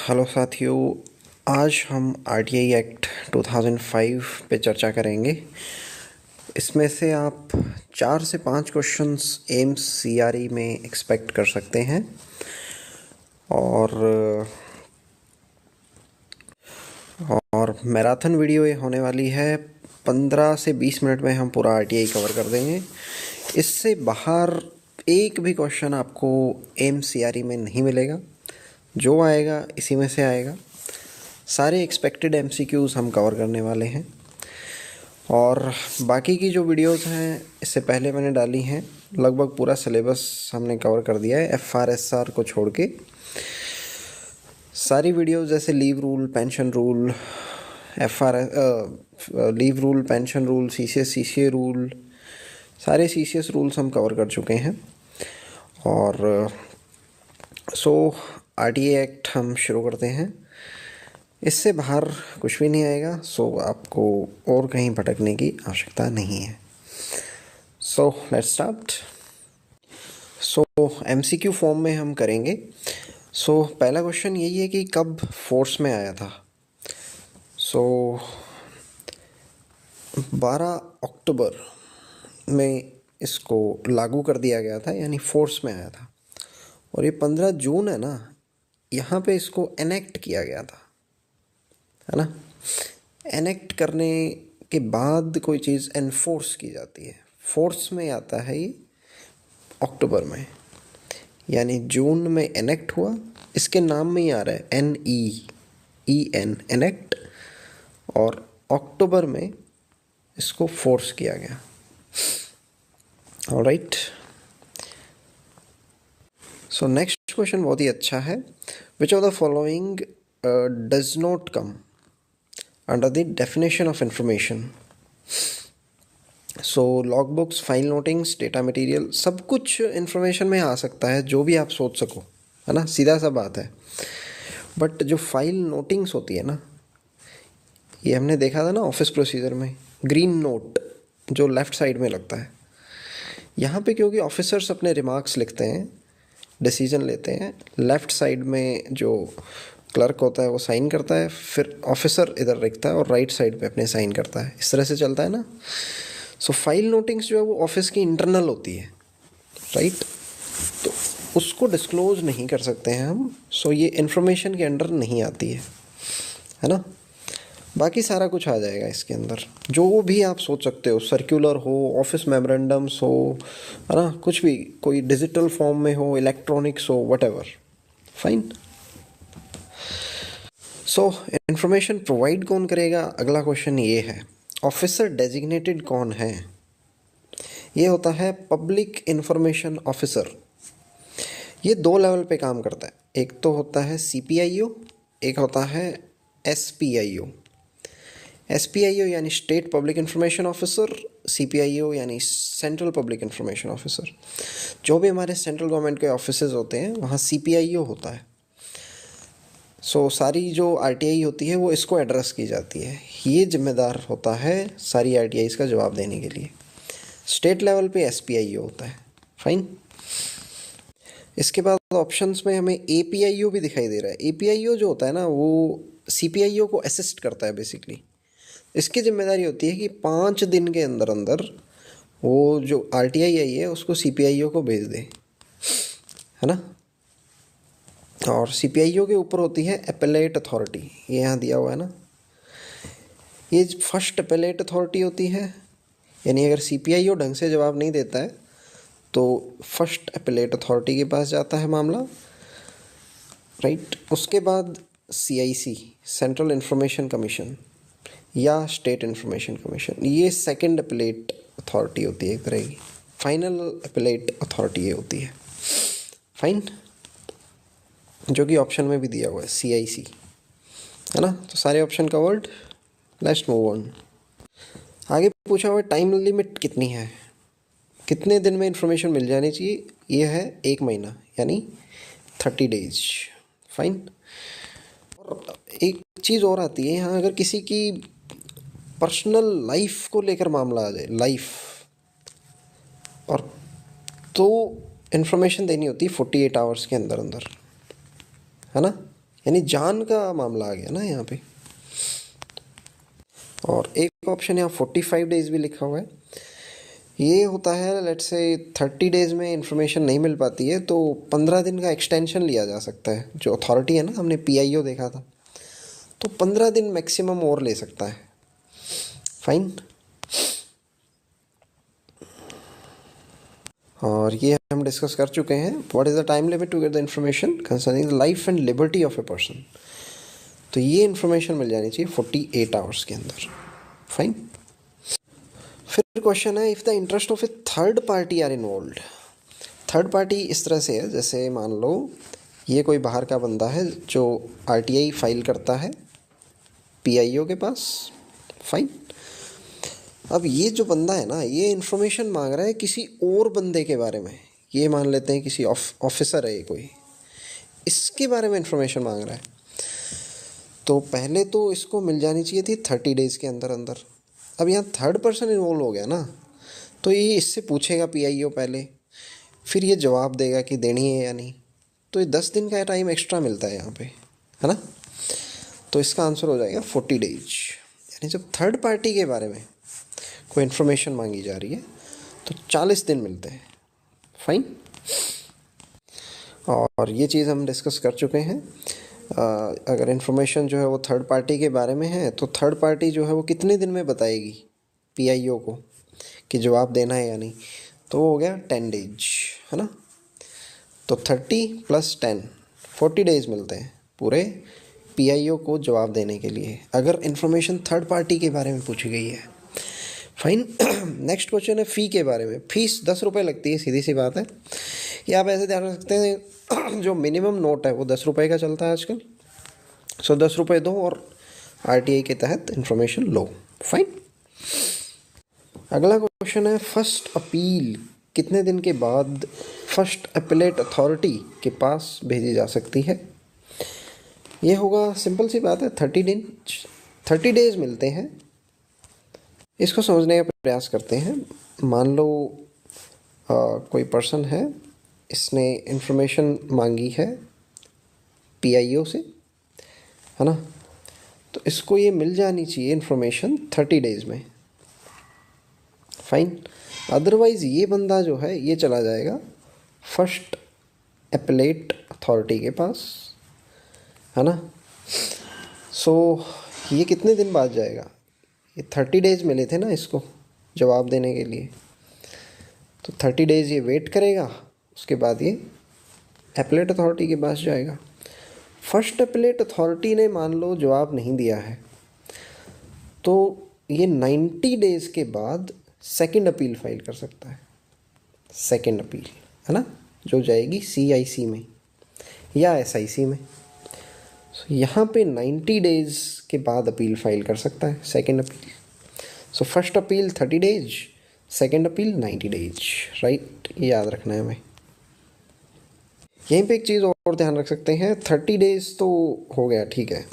Hello साथियों, आज हम आरटीआई एक्ट 2005 पे चर्चा करेंगे। इसमें से आप 4 से 5 क्वेश्चंस एम्स सीआरई में एक्सपेक्ट कर सकते हैं और मैराथन वीडियो ये होने वाली है। 15 से 20 मिनट में हम पूरा आरटीआई कवर कर देंगे। इससे बाहर एक भी क्वेश्चन आपको एम्स सीआरई में नहीं मिलेगा। जो आएगा इसी में से आएगा। सारे एक्सपेक्टेड एमसीक्यूज़ हम कवर करने वाले हैं और बाकी की जो वीडियोस हैं इससे पहले मैंने डाली हैं। लगभग पूरा सिलेबस हमने कवर कर दिया है एफआरएसआर को छोड़ के। सारी वीडियोस जैसे leave rule, pension rule, leave rule, pension rule, CCA rule, सारे सीसीएस रूल्स हम कवर कर चुके हैं। और आरटीआई एक्ट हम शुरू करते हैं। इससे बाहर कुछ भी नहीं आएगा, आपको और कहीं भटकने की आवश्यकता नहीं है। Let's start. एमसीक्यू फॉर्म में हम करेंगे। पहला क्वेश्चन यही है कि कब फोर्स में आया था। 12 अक्टूबर में इसको लागू कर दिया गया था, यानी फोर्स में आया था। और ये 15 जून है ना, यहाँ पे इसको एनेक्ट किया गया था, है ना। एनेक्ट करने के बाद कोई चीज़ एनफोर्स की जाती है। फोर्स में आता है ये अक्टूबर में, यानी जून में एनेक्ट हुआ। इसके नाम में ही आ रहा है NEEN, एनेक्ट। और अक्टूबर में इसको फोर्स किया गया। ऑलराइट। नेक्स्ट क्वेश्चन बहुत ही अच्छा है। Which of the following does not come under the definition of information. Log books, file notings, data material, सब कुछ इंफॉर्मेशन में आ सकता है, जो भी आप सोच सको, है ना। सीधा सा बात है। बट जो फाइल नोटिंग्स होती है ना, ये हमने देखा था ना ऑफिस प्रोसीजर में, ग्रीन नोट जो लेफ्ट साइड में लगता है। यहाँ पे क्योंकि ऑफिसर्स अपने रिमार्क्स लिखते हैं, डिसीजन लेते हैं, लेफ़्ट साइड में जो क्लर्क होता है वो साइन करता है, फिर ऑफिसर इधर लिखता है और राइट साइड पे अपने साइन करता है। इस तरह से चलता है ना। फाइल नोटिंग्स जो है वो ऑफिस की इंटरनल होती है, राइट। तो उसको डिस्क्लोज नहीं कर सकते हैं हम। ये इन्फॉर्मेशन के अंडर नहीं आती है ना। बाकी सारा कुछ आ जाएगा इसके अंदर, जो भी आप सोच सकते हो। सर्कुलर हो, ऑफिस मेमोरेंडम्स हो, है ना, कुछ भी, कोई डिजिटल फॉर्म में हो, इलेक्ट्रॉनिक्स हो, व्हाटएवर, फाइन। इंफॉर्मेशन प्रोवाइड कौन करेगा, अगला क्वेश्चन ये है। ऑफिसर डेजिग्नेटेड कौन है। ये होता है पब्लिक इंफॉर्मेशन ऑफिसर। ये 2 लेवल पे काम करता है। एक तो होता है CPIO, एक होता है SPIO। SPIO यानी state public information officer, CPIO यानी सेंट्रल पब्लिक इंफॉर्मेशन ऑफिसर। जो भी हमारे सेंट्रल गवर्नमेंट के ऑफिसेज होते हैं वहाँ CPIO होता है। सारी जो RTI होती है वो इसको एड्रेस की जाती है। ये जिम्मेदार होता है सारी RTIs का जवाब देने के लिए। स्टेट लेवल पे SPIO होता है, फाइन। इसके बाद ऑप्शंस में हमें APIO भी दिखाई दे रहा है। APIO जो होता है ना, वो CPIO को असिस्ट करता है बेसिकली। इसकी जिम्मेदारी होती है कि 5 दिन के अंदर अंदर वो जो RTI आई है उसको CPIO को भेज दे, है ना। और CPIO के ऊपर होती है एपेलेट अथॉरिटी। ये यहाँ दिया हुआ है ना, ये फर्स्ट एपेलेट अथॉरिटी होती है। यानी अगर CPIO ढंग से जवाब नहीं देता है तो फर्स्ट एपेलेट अथॉरिटी के पास जाता है मामला, राइट। उसके बाद CIC, सेंट्रल इंफॉर्मेशन कमीशन या स्टेट इंफॉर्मेशन कमीशन, ये सेकंड एपेलेट अथॉरिटी होती है एक तरह की। फाइनल एपेलेट अथॉरिटी ये होती है, फाइन, जो कि ऑप्शन में भी दिया हुआ है CIC, है ना। तो सारे option covered. Let's move on. आगे पूछा हुआ टाइम लिमिट कितनी है, कितने दिन में इंफॉर्मेशन मिल जानी चाहिए। ये है 1 महीना, यानी 30 डेज, फाइन। और एक चीज़ और आती है यहाँ, अगर किसी की पर्सनल लाइफ को लेकर मामला आ जाए, लाइफ, और तो इन्फॉर्मेशन देनी होती है 48 आवर्स के अंदर अंदर, है ना। यानी जान का मामला आ गया ना यहाँ पे। और एक ऑप्शन यहाँ 45 डेज भी लिखा हुआ है। ये होता है लेट्स से 30 डेज में इंफॉर्मेशन नहीं मिल पाती है तो 15 दिन का एक्सटेंशन लिया जा सकता है। जो अथॉरिटी है ना, हमने पीआईओ देखा था, तो 15 दिन मैक्सिमम और ले सकता है। फाइन। और ये हम डिस्कस कर चुके हैं। What is the time limit to get the information concerning the life and liberty of a person. तो ये इन्फॉर्मेशन मिल जानी चाहिए 48 आवर्स के अंदर। फाइन। फिर क्वेश्चन है, if the interest of a third party are involve. Third party इस तरह से है, जैसे मान लो ये कोई बाहर का बंदा है जो आरटीआई फाइल करता है पीआईओ के पास। फाइन। अब ये जो बंदा है ना, ये इन्फॉर्मेशन मांग रहा है किसी और बंदे के बारे में। ये मान लेते हैं किसी ऑफिसर है ये कोई, इसके बारे में इन्फॉर्मेशन मांग रहा है। तो पहले तो इसको मिल जानी चाहिए थी 30 डेज़ के अंदर अंदर। अब यहाँ थर्ड पर्सन इन्वॉल्व हो गया ना, तो ये इससे पूछेगा पीआईओ पहले, फिर ये जवाब देगा कि देनी है या नहीं। तो ये 10 दिन का टाइम एक्स्ट्रा मिलता है यहाँ पे, है ना। तो इसका आंसर हो जाएगा 40 डेज। यानी जब थर्ड पार्टी के बारे में कोई इन्फॉर्मेशन मांगी जा रही है तो 40 दिन मिलते हैं। फाइन। और ये चीज़ हम डिस्कस कर चुके हैं। अगर इन्फॉर्मेशन जो है वो थर्ड पार्टी के बारे में है तो थर्ड पार्टी जो है वो कितने दिन में बताएगी पीआईओ को कि जवाब देना है या नहीं। तो वो हो गया 10 डेज, है ना। तो 30 + 10 40 डेज मिलते हैं पूरे पीआईओ को जवाब देने के लिए, अगर इन्फॉर्मेशन थर्ड पार्टी के बारे में पूछी गई है। फाइन। नेक्स्ट क्वेश्चन है फ़ी के बारे में। फीस 10 रुपये लगती है, सीधी सी बात है। ये आप ऐसे ध्यान रख सकते हैं, जो मिनिमम नोट है वो 10 रुपये का चलता है आजकल। सो 10 रुपये दो और आरटीआई के तहत इन्फॉर्मेशन लो। फाइन। अगला क्वेश्चन है, फर्स्ट अपील कितने दिन के बाद फर्स्ट अपीलेट अथॉरिटी के पास भेजी जा सकती है। ये होगा, सिंपल सी बात है, 30 डेज मिलते हैं। इसको समझने का प्रयास करते हैं। मान लो कोई पर्सन है, इसने इन्फॉर्मेशन मांगी है पीआईओ से, है ना। तो इसको ये मिल जानी चाहिए इन्फॉर्मेशन 30 डेज में। फाइन। अदरवाइज़ ये बंदा जो है ये चला जाएगा फर्स्ट अपीलेट अथॉरिटी के पास, है ना। सो ये कितने दिन बाद जाएगा, ये 30 डेज मिले थे ना इसको जवाब देने के लिए। तो 30 डेज ये वेट करेगा, उसके बाद ये अपीलेट अथॉरिटी के पास जाएगा। फर्स्ट अपीलेट अथॉरिटी ने मान लो जवाब नहीं दिया है तो ये 90 डेज़ के बाद सेकंड अपील फाइल कर सकता है। सेकंड अपील, है ना, जो जाएगी सीआईसी में या एसआईसी में। सो यहाँ पे 90 डेज़ के बाद अपील फाइल कर सकता है, second appeal. So first appeal 30 days, second appeal 90 days, right. ये याद रखना है हमें। यहीं पे एक चीज़ और ध्यान रख सकते हैं, 30 डेज तो हो गया, ठीक है।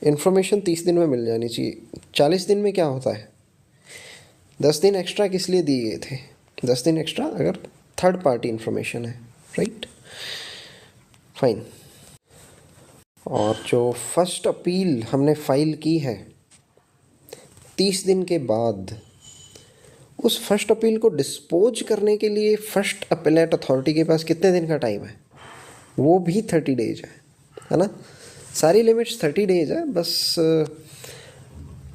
इन्फॉर्मेशन 30 दिन में मिल जानी चाहिए। 40 दिन में क्या होता है, 10 दिन एक्स्ट्रा किस लिए दिए गए थे, 10 दिन एक्स्ट्रा अगर थर्ड पार्टी इन्फॉर्मेशन है, राइट। फाइन। और जो फर्स्ट अपील हमने फाइल की है 30 दिन के बाद, उस फर्स्ट अपील को डिस्पोज करने के लिए फर्स्ट अपीलेट अथॉरिटी के पास कितने दिन का टाइम है, वो भी 30 डेज है ना। सारी लिमिट्स 30 डेज है, बस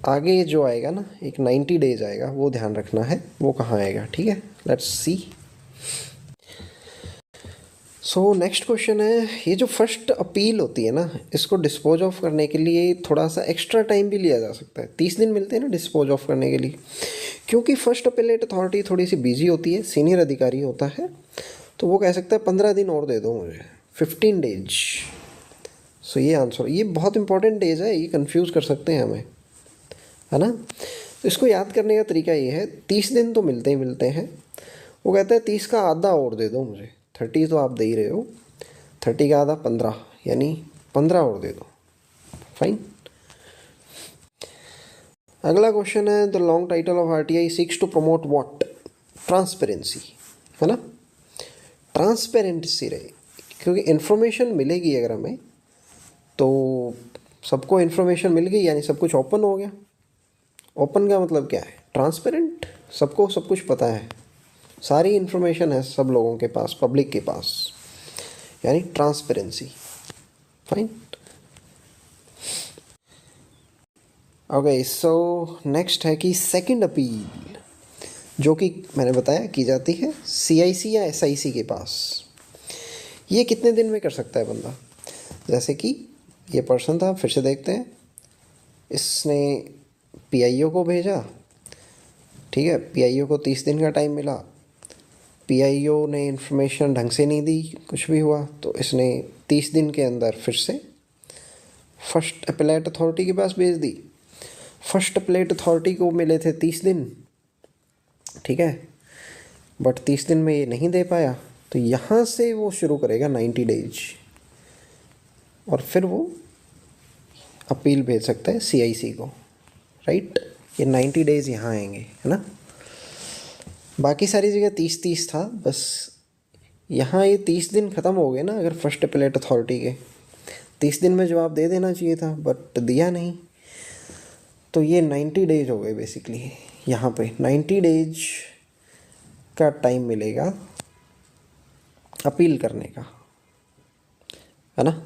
आगे जो आएगा ना एक 90 डेज आएगा, वो ध्यान रखना है वो कहाँ आएगा, ठीक है। Let's see. So next question है, ये जो फर्स्ट अपील होती है ना, इसको डिस्पोज ऑफ करने के लिए थोड़ा सा एक्स्ट्रा टाइम भी लिया जा सकता है। 30 दिन मिलते हैं ना डिस्पोज ऑफ करने के लिए, क्योंकि फर्स्ट अपीलेट अथॉरिटी थोड़ी सी बिजी होती है, सीनियर अधिकारी होता है, तो वो कह सकता है 15 दिन और दे दो मुझे, 15 डेज। सो ये आंसर, ये बहुत इंपॉर्टेंट डेज है, ये कंफ्यूज कर सकते हैं हमें, है ना। तो इसको याद करने का तरीका ये है, 30 दिन तो मिलते ही मिलते हैं, वो कहता है 30 का आधा और दे दो मुझे। 30 तो आप दे ही रहे हो, 30 का आधा 15, यानी 15 और दे दो। फाइन। अगला क्वेश्चन है, the long title of RTI seeks to promote what, transparency, है ना। ट्रांसपेरेंसी रहे, क्योंकि इन्फॉर्मेशन मिलेगी अगर हमें तो सबको इन्फॉर्मेशन मिल गई, यानी सब कुछ ओपन हो गया। ओपन का मतलब क्या है? ट्रांसपेरेंट, सबको सब कुछ पता है, सारी इन्फॉर्मेशन है सब लोगों के पास, पब्लिक के पास, यानी transparency. Fine. Okay, so next है कि सेकंड अपील, जो कि मैंने बताया की जाती है CIC या SIC के पास। ये कितने दिन में कर सकता है बंदा? जैसे कि ये पर्सन था, फिर से देखते हैं, इसने PIO को भेजा, ठीक है, PIO को 30 दिन का टाइम मिला, PIO ने इन्फॉर्मेशन ढंग से नहीं दी, कुछ भी हुआ, तो इसने 30 दिन के अंदर फिर से फर्स्ट अपीलेट अथॉरिटी के पास भेज दी। फर्स्ट अपीलेट अथॉरिटी को मिले थे 30 दिन, ठीक है, बट 30 दिन में ये नहीं दे पाया, तो यहाँ से वो शुरू करेगा 90 डेज, और फिर वो अपील भेज सकता है CIC को, राइट। ये 90 डेज यहाँ आएंगे, है ना। बाकी सारी जगह 30-30 था, बस यहाँ ये 30 दिन ख़त्म हो गए ना। अगर फर्स्ट अपीलेट अथॉरिटी के 30 दिन में जवाब दे देना चाहिए था, बट दिया नहीं, तो ये 90 डेज हो गए बेसिकली। यहाँ पे 90 डेज का टाइम मिलेगा अपील करने का, है ना।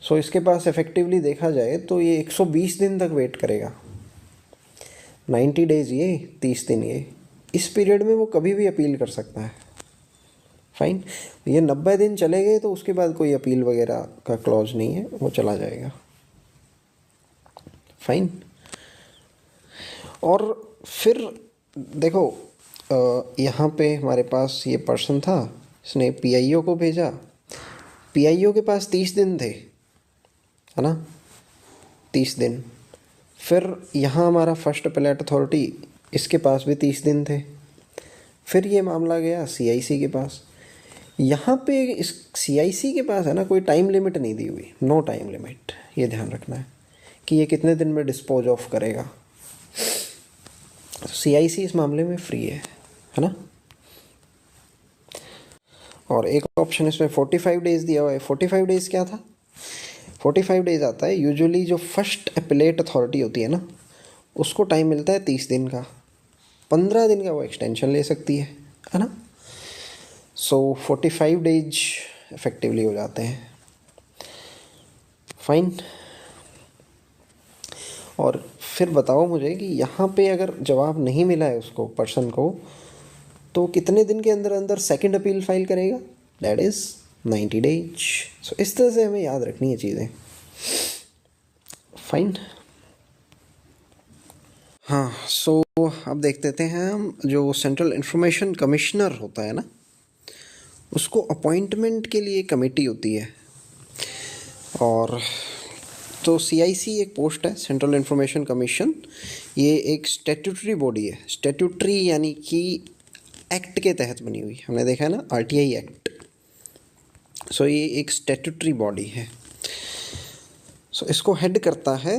सो इसके पास इफेक्टिवली देखा जाए तो ये 120 दिन तक वेट करेगा। 90 डेज ये, 30 दिन ये, इस पीरियड में वो कभी भी अपील कर सकता है। फाइन। ये 90 दिन चले गए तो उसके बाद कोई अपील वगैरह का क्लॉज नहीं है, वो चला जाएगा। फाइन। और फिर देखो, यहाँ पे हमारे पास ये पर्सन था, इसने PIO को भेजा, PIO के पास 30 दिन थे, है ना, 30 दिन। फिर यहाँ हमारा फर्स्ट अपीलेट अथॉरिटी, इसके पास भी 30 दिन थे। फिर ये मामला गया CIC के पास। यहाँ पे इस CIC के पास है ना, कोई टाइम लिमिट नहीं दी हुई, नो टाइम लिमिट, ये ध्यान रखना है कि ये कितने दिन में डिस्पोज ऑफ करेगा। CIC इस मामले में फ्री है ना। और एक ऑप्शन इसमें 45 डेज दिया हुआ है। 45 डेज क्या था? 45 डेज आता है यूजुअली जो फर्स्ट अपीलेट अथॉरिटी होती है ना, उसको टाइम मिलता है 30 दिन का, 15 दिन का वो एक्सटेंशन ले सकती है ना। सो 45 डेज इफेक्टिवली हो जाते हैं। फाइन। और फिर बताओ मुझे कि यहाँ पे अगर जवाब नहीं मिला है उसको, पर्सन को, तो कितने दिन के अंदर अंदर सेकंड अपील फाइल करेगा? That is 90 days. सो इस तरह से हमें याद रखनी है चीज़ें। फाइन। हाँ, सो अब देख लेते हैं हम, जो सेंट्रल इंफॉर्मेशन कमिश्नर होता है ना, उसको अपॉइंटमेंट के लिए कमेटी होती है। और तो CIC एक पोस्ट है, सेंट्रल इंफॉर्मेशन कमीशन। ये एक स्टैट्यूटरी बॉडी है। स्टैट्यूटरी यानी कि एक्ट के तहत बनी हुई, हमने देखा है ना, RTI एक्ट। सो ये एक स्टैट्यूटरी बॉडी है। सो इसको हेड करता है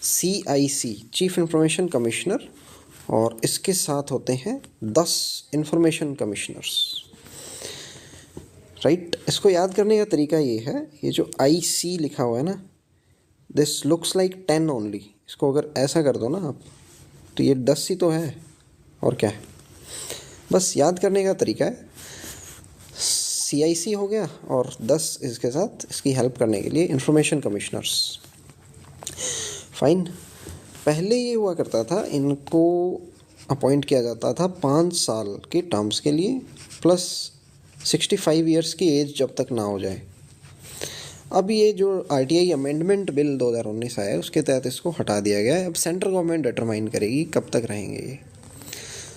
CIC, चीफ इंफॉर्मेशन कमिश्नर, और इसके साथ होते हैं 10 इंफॉर्मेशन कमिश्नर्स, राइट। इसको याद करने का तरीका ये है, ये जो IC लिखा हुआ है ना, दिस लुक्स लाइक 10 ओनली। इसको अगर ऐसा कर दो ना आप, तो ये 10 ही तो है, और क्या है। बस याद करने का तरीका है। CIC हो गया, और 10 इसके साथ इसकी हेल्प करने के लिए इंफॉर्मेशन कमिश्नर्स। फाइन। पहले ये हुआ करता था, इनको अपॉइंट किया जाता था 5 साल के टर्म्स के लिए, प्लस 65 ईयर्स की एज जब तक ना हो जाए। अब ये जो RTI अमेंडमेंट बिल 2019 आया है, उसके तहत इसको हटा दिया गया है। अब सेंट्रल गवर्नमेंट डिटरमाइन करेगी कब तक रहेंगे ये।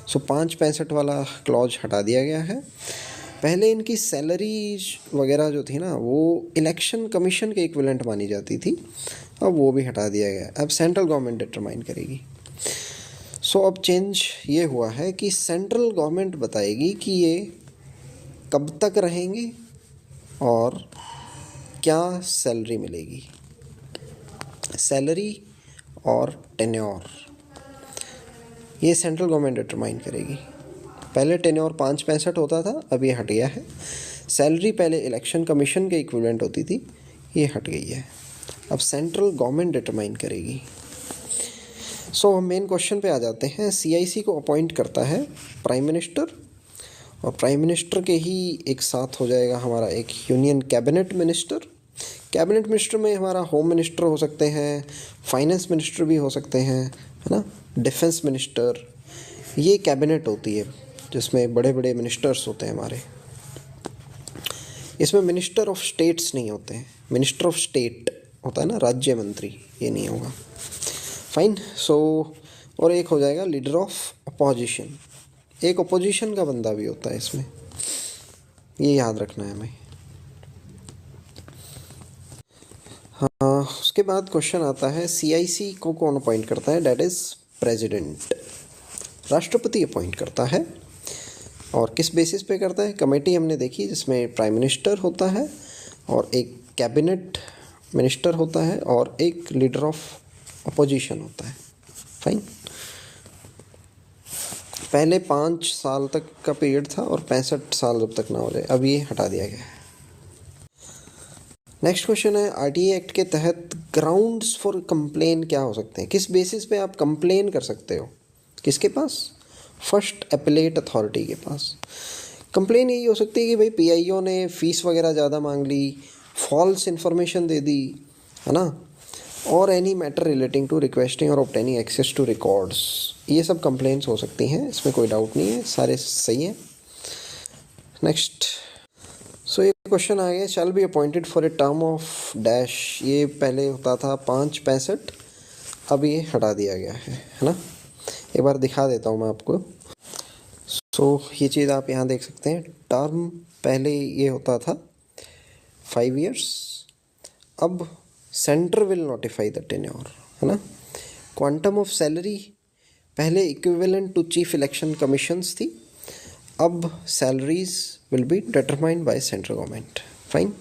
सो 565 वाला क्लॉज हटा दिया गया है। पहले इनकी सैलरी वगैरह जो थी ना, वो इलेक्शन कमीशन के इक्विवेलेंट मानी जाती थी, अब वो भी हटा दिया गया। अब सेंट्रल गवर्नमेंट डिटरमाइन करेगी। सो अब चेंज ये हुआ है कि सेंट्रल गवर्नमेंट बताएगी कि ये कब तक रहेंगे और क्या सैलरी मिलेगी। सैलरी और टेन्योर ये सेंट्रल गवर्नमेंट डिटरमाइन करेगी। पहले टेन्योर 565 होता था, अब ये हट गया है। सैलरी पहले इलेक्शन कमीशन के इक्विवेलेंट होती थी, ये हट गई है, अब सेंट्रल गवर्नमेंट डिटरमाइन करेगी। सो हम मेन क्वेश्चन पे आ जाते हैं। CIC को अपॉइंट करता है प्राइम मिनिस्टर, और प्राइम मिनिस्टर के ही एक साथ हो जाएगा हमारा एक union cabinet minister. Cabinet minister में हमारा होम मिनिस्टर हो सकते हैं, फाइनेंस मिनिस्टर भी हो सकते हैं, है ना, डिफेंस मिनिस्टर, ये कैबिनेट होती है जिसमें बड़े बड़े मिनिस्टर्स होते हैं हमारे। इसमें मिनिस्टर ऑफ स्टेट्स नहीं होते हैं, मिनिस्टर ऑफ स्टेट होता है ना, राज्य मंत्री, ये नहीं होगा। फाइन। सो और एक हो जाएगा लीडर ऑफ अपोजिशन, एक अपोजिशन का बंदा भी होता है इसमें, ये याद रखना है हमें। हाँ, उसके बाद क्वेश्चन आता है CIC को कौन अपॉइंट करता है? डैट इज़ प्रेसिडेंट, राष्ट्रपति अपॉइंट करता है। और किस बेसिस पे करता है? कमेटी हमने देखी जिसमें प्राइम मिनिस्टर होता है और एक कैबिनेट मिनिस्टर होता है और एक लीडर ऑफ अपोजिशन होता है। फाइन। पहले 5 साल तक का पीरियड था और 65 साल जब तक ना हो जाए, अब ये हटा दिया गया है। नेक्स्ट क्वेश्चन है RTA एक्ट के तहत ग्राउंड्स फॉर कंप्लेन क्या हो सकते हैं? किस बेसिस पे आप कंप्लेन कर सकते हो? किसके पास? फर्स्ट एपेलेट अथॉरिटी के पास। कंप्लेन यही हो सकती है कि भाई PIO ने फ़ीस वगैरह ज़्यादा मांग ली, फॉल्स इन्फॉर्मेशन दे दी, है ना, और any matter relating to requesting और ऑब्टेनिंग एक्सेस टू रिकॉर्ड्स, ये सब कंप्लेंट्स हो सकती हैं, इसमें कोई डाउट नहीं है, सारे सही हैं। नेक्स्ट। सो ये क्वेश्चन आ गया, shall be appointed for a term of dash, ये पहले होता था 5-65, अब ये हटा दिया गया है ना। एक बार दिखा देता हूँ मैं आपको। सो ये चीज़ आप यहाँ देख सकते हैं, टर्म पहले ये होता था 5 years, अब centre will notify the tenure, है ना। क्वांटम ऑफ सैलरी पहले equivalent to chief election commissions थी, अब salaries will be determined by central government. Fine.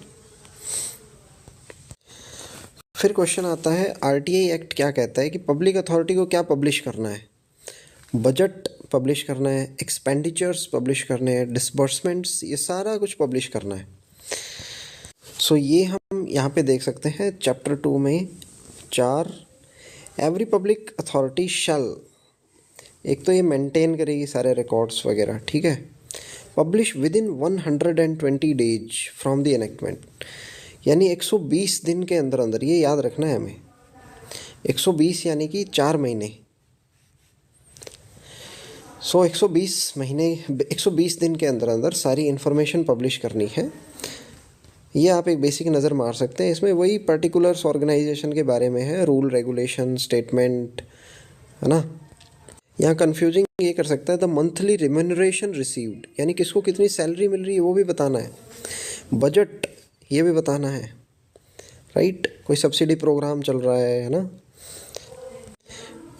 फिर क्वेश्चन आता है RTA एक्ट क्या कहता है कि पब्लिक अथॉरिटी को क्या पब्लिश करना है? बजट पब्लिश करना है, एक्सपेंडिचर्स पब्लिश करने हैं, डिसबर्समेंट्स, ये सारा कुछ पब्लिश करना है। सो ये हम यहाँ पे देख सकते हैं चैप्टर 2 में 4, एवरी पब्लिक अथॉरिटी शैल, एक तो ये मेंटेन करेगी सारे रिकॉर्ड्स वगैरह, ठीक है, publish with in 120 days from the enactment, यानी 120 दिन के अंदर अंदर, ये याद रखना है हमें, 120 यानी कि 4 महीने। सो 120 दिन के अंदर अंदर सारी इन्फॉर्मेशन पब्लिश करनी है। ये आप एक बेसिक नज़र मार सकते हैं, इसमें वही पर्टिकुलर्स ऑर्गेनाइजेशन के बारे में है, रूल रेगुलेशन स्टेटमेंट, है ना। यहाँ कंफ्यूजिंग ये कर सकता है, द मंथली रिम्यूनरेशन रिसीव्ड, यानी किसको कितनी सैलरी मिल रही है वो भी बताना है, बजट ये भी बताना है, राइट, कोई सब्सिडी प्रोग्राम चल रहा है ना।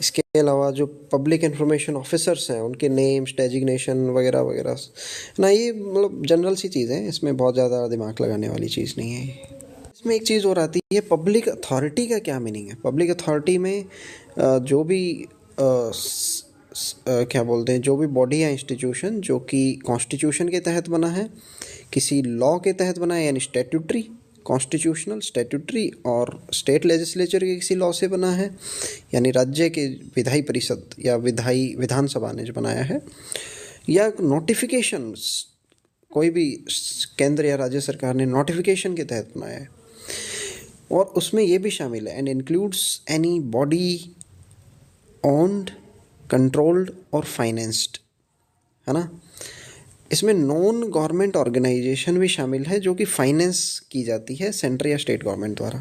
इसके अलावा जो पब्लिक इन्फॉर्मेशन ऑफिसर्स हैं उनके नेम्स, डेजिग्नेशन वगैरह वगैरह ना, ये मतलब जनरल सी चीज़ है, इसमें बहुत ज़्यादा दिमाग लगाने वाली चीज़ नहीं है। इसमें एक चीज़ और आती है, पब्लिक अथॉरिटी का क्या मीनिंग है? पब्लिक अथॉरिटी में जो भी क्या बोलते हैं, जो भी बॉडी या इंस्टीट्यूशन जो कि कॉन्स्टिट्यूशन के तहत बना है, किसी लॉ के तहत बना है, यानी स्टैट्यूटरी, कॉन्स्टिट्यूशनल, स्टैट्यूटरी, और स्टेट लेजिस्लेचर के किसी लॉ से बना है, यानी राज्य के विधायी परिषद या विधानसभा ने जो बनाया है, या नोटिफिकेशंस, कोई भी केंद्र या राज्य सरकार ने नोटिफिकेशन के तहत बनाया है, और उसमें ये भी शामिल है, and includes any body owned, controlled और फाइनेंस्ड, है ना। इसमें नॉन गवर्नमेंट ऑर्गेनाइजेशन भी शामिल है जो कि फाइनेंस की जाती है सेंट्रल या स्टेट गवर्नमेंट द्वारा,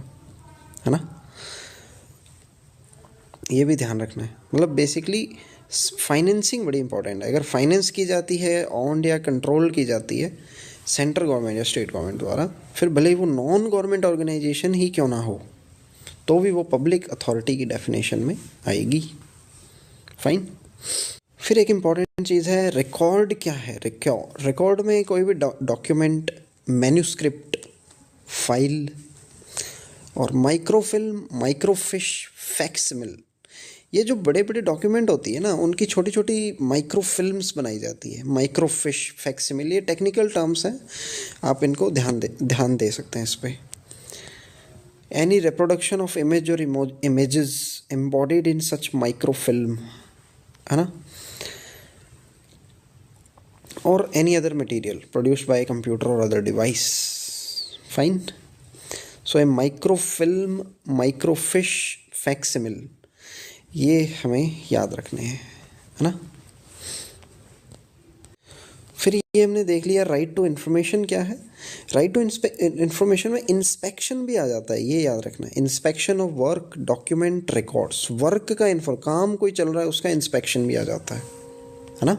है ना। ये भी ध्यान रखना है, मतलब बेसिकली फाइनेंसिंग बड़ी इंपॉर्टेंट है। अगर फाइनेंस की जाती है, ऑन्ड या कंट्रोल की जाती है सेंट्रल गवर्नमेंट या स्टेट गवर्नमेंट द्वारा, फिर भले ही वो नॉन गवर्नमेंट ऑर्गेनाइजेशन ही क्यों ना हो, तो भी वो पब्लिक अथॉरिटी की डेफिनेशन में आएगी। फाइन। फिर एक इम्पॉर्टेंट चीज़ है रिकॉर्ड। क्या है रिकॉर्ड? रिकॉर्ड में कोई भी डॉक्यूमेंट, मैन्यूस्क्रिप्ट, फाइल और माइक्रोफिल्म, माइक्रोफिश, फैक्सिमिल, ये जो बड़े बड़े डॉक्यूमेंट होती है ना, उनकी छोटी छोटी माइक्रो फिल्म्स बनाई जाती है, माइक्रोफिश फैक्सिमिल, ये टेक्निकल टर्म्स हैं, आप इनको ध्यान दे सकते हैं इस पर। एनी रिप्रोडक्शन ऑफ इमेज और इमेजेस एम्बॉडीड इन सच माइक्रो फिल्म, है ना, और any other material produced by computer और अदर डिवाइस। फाइन। सो ए माइक्रोफिल्म, माइक्रोफिश, फैक्सिमिल, ये हमें याद रखने हैं, है ना। फिर ये हमने देख लिया राइट टू इन्फॉर्मेशन क्या है। राइट टू इन्फॉर्मेशन में इंस्पेक्शन भी आ जाता है, ये याद रखना है। Inspection of work, document, records, work का काम कोई चल रहा है उसका इंस्पेक्शन भी आ जाता है ना।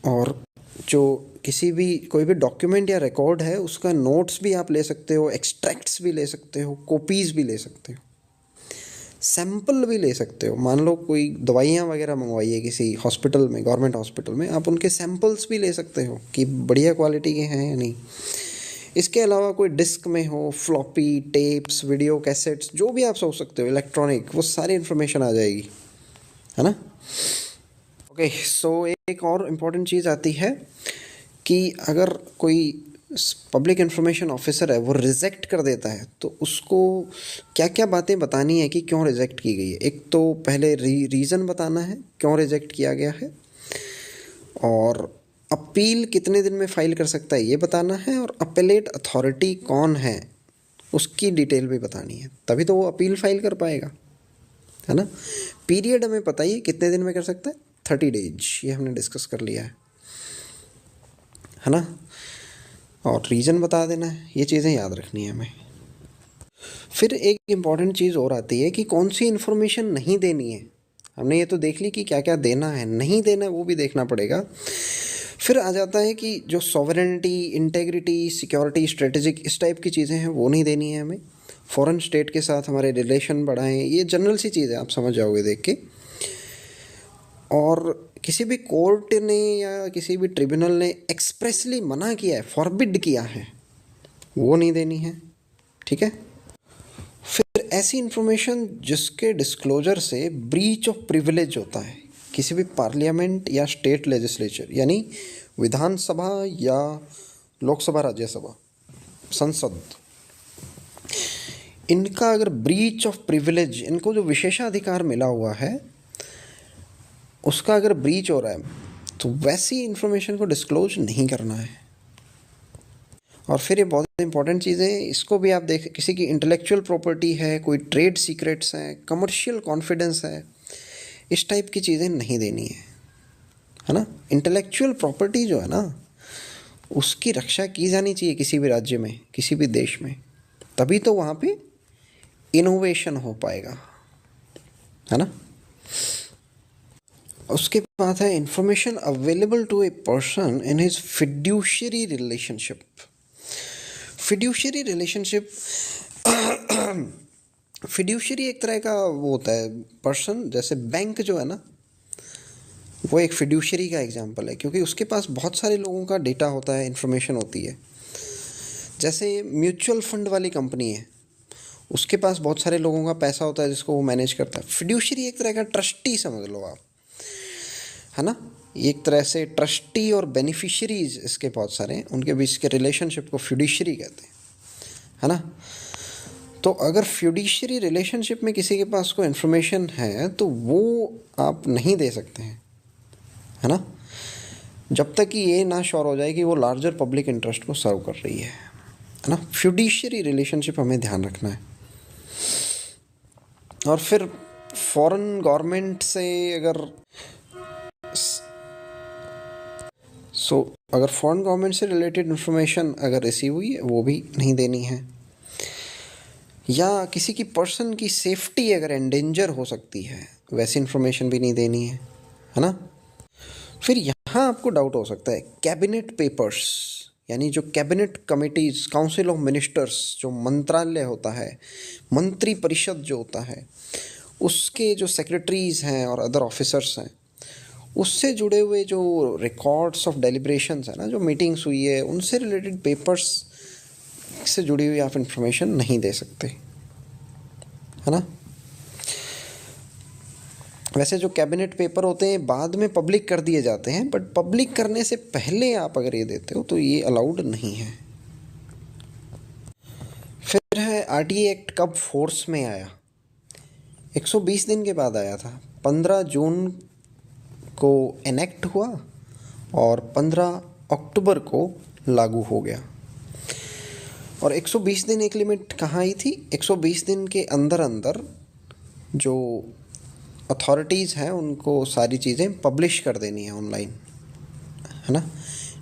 और जो कोई भी डॉक्यूमेंट या रिकॉर्ड है उसका नोट्स भी आप ले सकते हो, एक्सट्रैक्ट्स भी ले सकते हो, कॉपीज़ भी ले सकते हो, सैंपल भी ले सकते हो। मान लो कोई दवाइयाँ वगैरह मंगवाई है किसी हॉस्पिटल में, गवर्नमेंट हॉस्पिटल में, आप उनके सैंपल्स भी ले सकते हो कि बढ़िया क्वालिटी के हैं या नहीं। इसके अलावा कोई डिस्क में हो, फ्लॉपी, टेप्स, वीडियो कैसेट्स, जो भी आप सोच सकते हो इलेक्ट्रॉनिक, वो सारी इन्फॉर्मेशन आ जाएगी, है ना। ओके, सो एक और इम्पॉर्टेंट चीज़ आती है कि अगर कोई पब्लिक इन्फॉर्मेशन ऑफिसर है वो रिजेक्ट कर देता है तो उसको क्या क्या बातें बतानी है कि क्यों रिजेक्ट की गई है। एक तो पहले रीज़न बताना है क्यों रिजेक्ट किया गया है, और अपील कितने दिन में फाइल कर सकता है ये बताना है, और अपेलेट अथॉरिटी कौन है उसकी डिटेल भी बतानी है, तभी तो वो अपील फाइल कर पाएगा, है ना। पीरियड हमें पता ही है कितने दिन में कर सकता है, 30 डेज, ये हमने डिस्कस कर लिया है ना। और रीज़न बता देना है, ये चीज़ें याद रखनी है हमें। फिर एक इम्पॉर्टेंट चीज़ और आती है कि कौन सी इन्फॉर्मेशन नहीं देनी है। हमने ये तो देख ली कि क्या क्या देना है, नहीं देना है वो भी देखना पड़ेगा। फिर आ जाता है कि जो सॉवरेनिटी, इंटेग्रिटी, सिक्योरिटी, स्ट्रेटेजिक, इस टाइप की चीज़ें हैं वो नहीं देनी है हमें। फॉरेन स्टेट के साथ हमारे रिलेशन बढ़ाएं, ये जनरल सी चीज़ है, आप समझ जाओगे देख के। और किसी भी कोर्ट ने या किसी भी ट्रिब्यूनल ने एक्सप्रेसली मना किया है, फॉरबिड किया है, वो नहीं देनी है, ठीक है। फिर ऐसी इंफॉर्मेशन जिसके डिस्क्लोजर से ब्रीच ऑफ प्रिविलेज होता है, किसी भी पार्लियामेंट या स्टेट लेजिस्लेचर यानी विधानसभा या लोकसभा, राज्यसभा, संसद, इनका अगर ब्रीच ऑफ प्रिविलेज, इनको जो विशेषाधिकार मिला हुआ है उसका अगर ब्रीच हो रहा है तो वैसी इन्फॉर्मेशन को डिस्क्लोज नहीं करना है। और फिर ये बहुत इंपॉर्टेंट चीज़ है, इसको भी आप देख, किसी की इंटेलेक्चुअल प्रॉपर्टी है, कोई ट्रेड सीक्रेट्स हैं, कमर्शियल कॉन्फिडेंस है, इस टाइप की चीज़ें नहीं देनी है ना। इंटेलेक्चुअल प्रॉपर्टी जो है ना उसकी रक्षा की जानी चाहिए किसी भी राज्य में, किसी भी देश में, तभी तो वहाँ पे इनोवेशन हो पाएगा, है ना। उसके बाद है information available to a person in his fiduciary relationship. Fiduciary relationship, fiduciary एक तरह का वो होता है पर्सन, जैसे बैंक जो है ना वो एक फिड्यूशियरी का एग्जांपल है, क्योंकि उसके पास बहुत सारे लोगों का डेटा होता है, इन्फॉर्मेशन होती है। जैसे म्यूचुअल फंड वाली कंपनी है, उसके पास बहुत सारे लोगों का पैसा होता है जिसको वो मैनेज करता है। फिड्यूशियरी एक तरह का ट्रस्टी समझ लो आप, है ना। एक तरह से ट्रस्टी और बेनिफिशियरीज इसके बहुत सारे हैं, उनके बीच के रिलेशनशिप को फिड्यूशियरी कहते हैं, है ना। तो अगर फिड्यूशियरी रिलेशनशिप में किसी के पास कोई इन्फॉर्मेशन है तो वो आप नहीं दे सकते हैं, है ना, जब तक कि ये ना श्योर हो जाए कि वो लार्जर पब्लिक इंटरेस्ट को सर्व कर रही है ना। फिड्यूशियरी रिलेशनशिप हमें ध्यान रखना है। और फिर फॉरेन गवर्नमेंट से अगर फॉरेन गवर्नमेंट से रिलेटेड इन्फॉर्मेशन अगर रिसीव हुई है वो भी नहीं देनी है, या किसी की पर्सन की सेफ्टी अगर एंडेंजर हो सकती है वैसी इन्फॉर्मेशन भी नहीं देनी है ना। फिर यहाँ आपको डाउट हो सकता है, कैबिनेट पेपर्स यानी जो cabinet committees, council of ministers, जो मंत्रालय होता है, मंत्री परिषद जो होता है, उसके जो सेक्रेटरीज हैं और अदर ऑफिसर्स हैं, उससे जुड़े हुए जो रिकॉर्ड्स ऑफ डेलिब्रेशंस है ना, जो मीटिंग्स हुई है, उनसे रिलेटेड पेपर्स से जुड़ी हुई आप इंफॉर्मेशन नहीं दे सकते, है ना। वैसे जो कैबिनेट पेपर होते हैं बाद में पब्लिक कर दिए जाते हैं, बट पब्लिक करने से पहले आप अगर ये देते हो तो ये अलाउड नहीं है। फिर है आरटीए एक्ट कब फोर्स में आया? 120 दिन के बाद आया था। 15 जून को एनेक्ट हुआ और 15 अक्टूबर को लागू हो गया। और 120 दिन एक लिमिट कहाँ आई थी? 120 दिन के अंदर अंदर जो अथॉरिटीज़ हैं उनको सारी चीज़ें पब्लिश कर देनी है ऑनलाइन, है ना।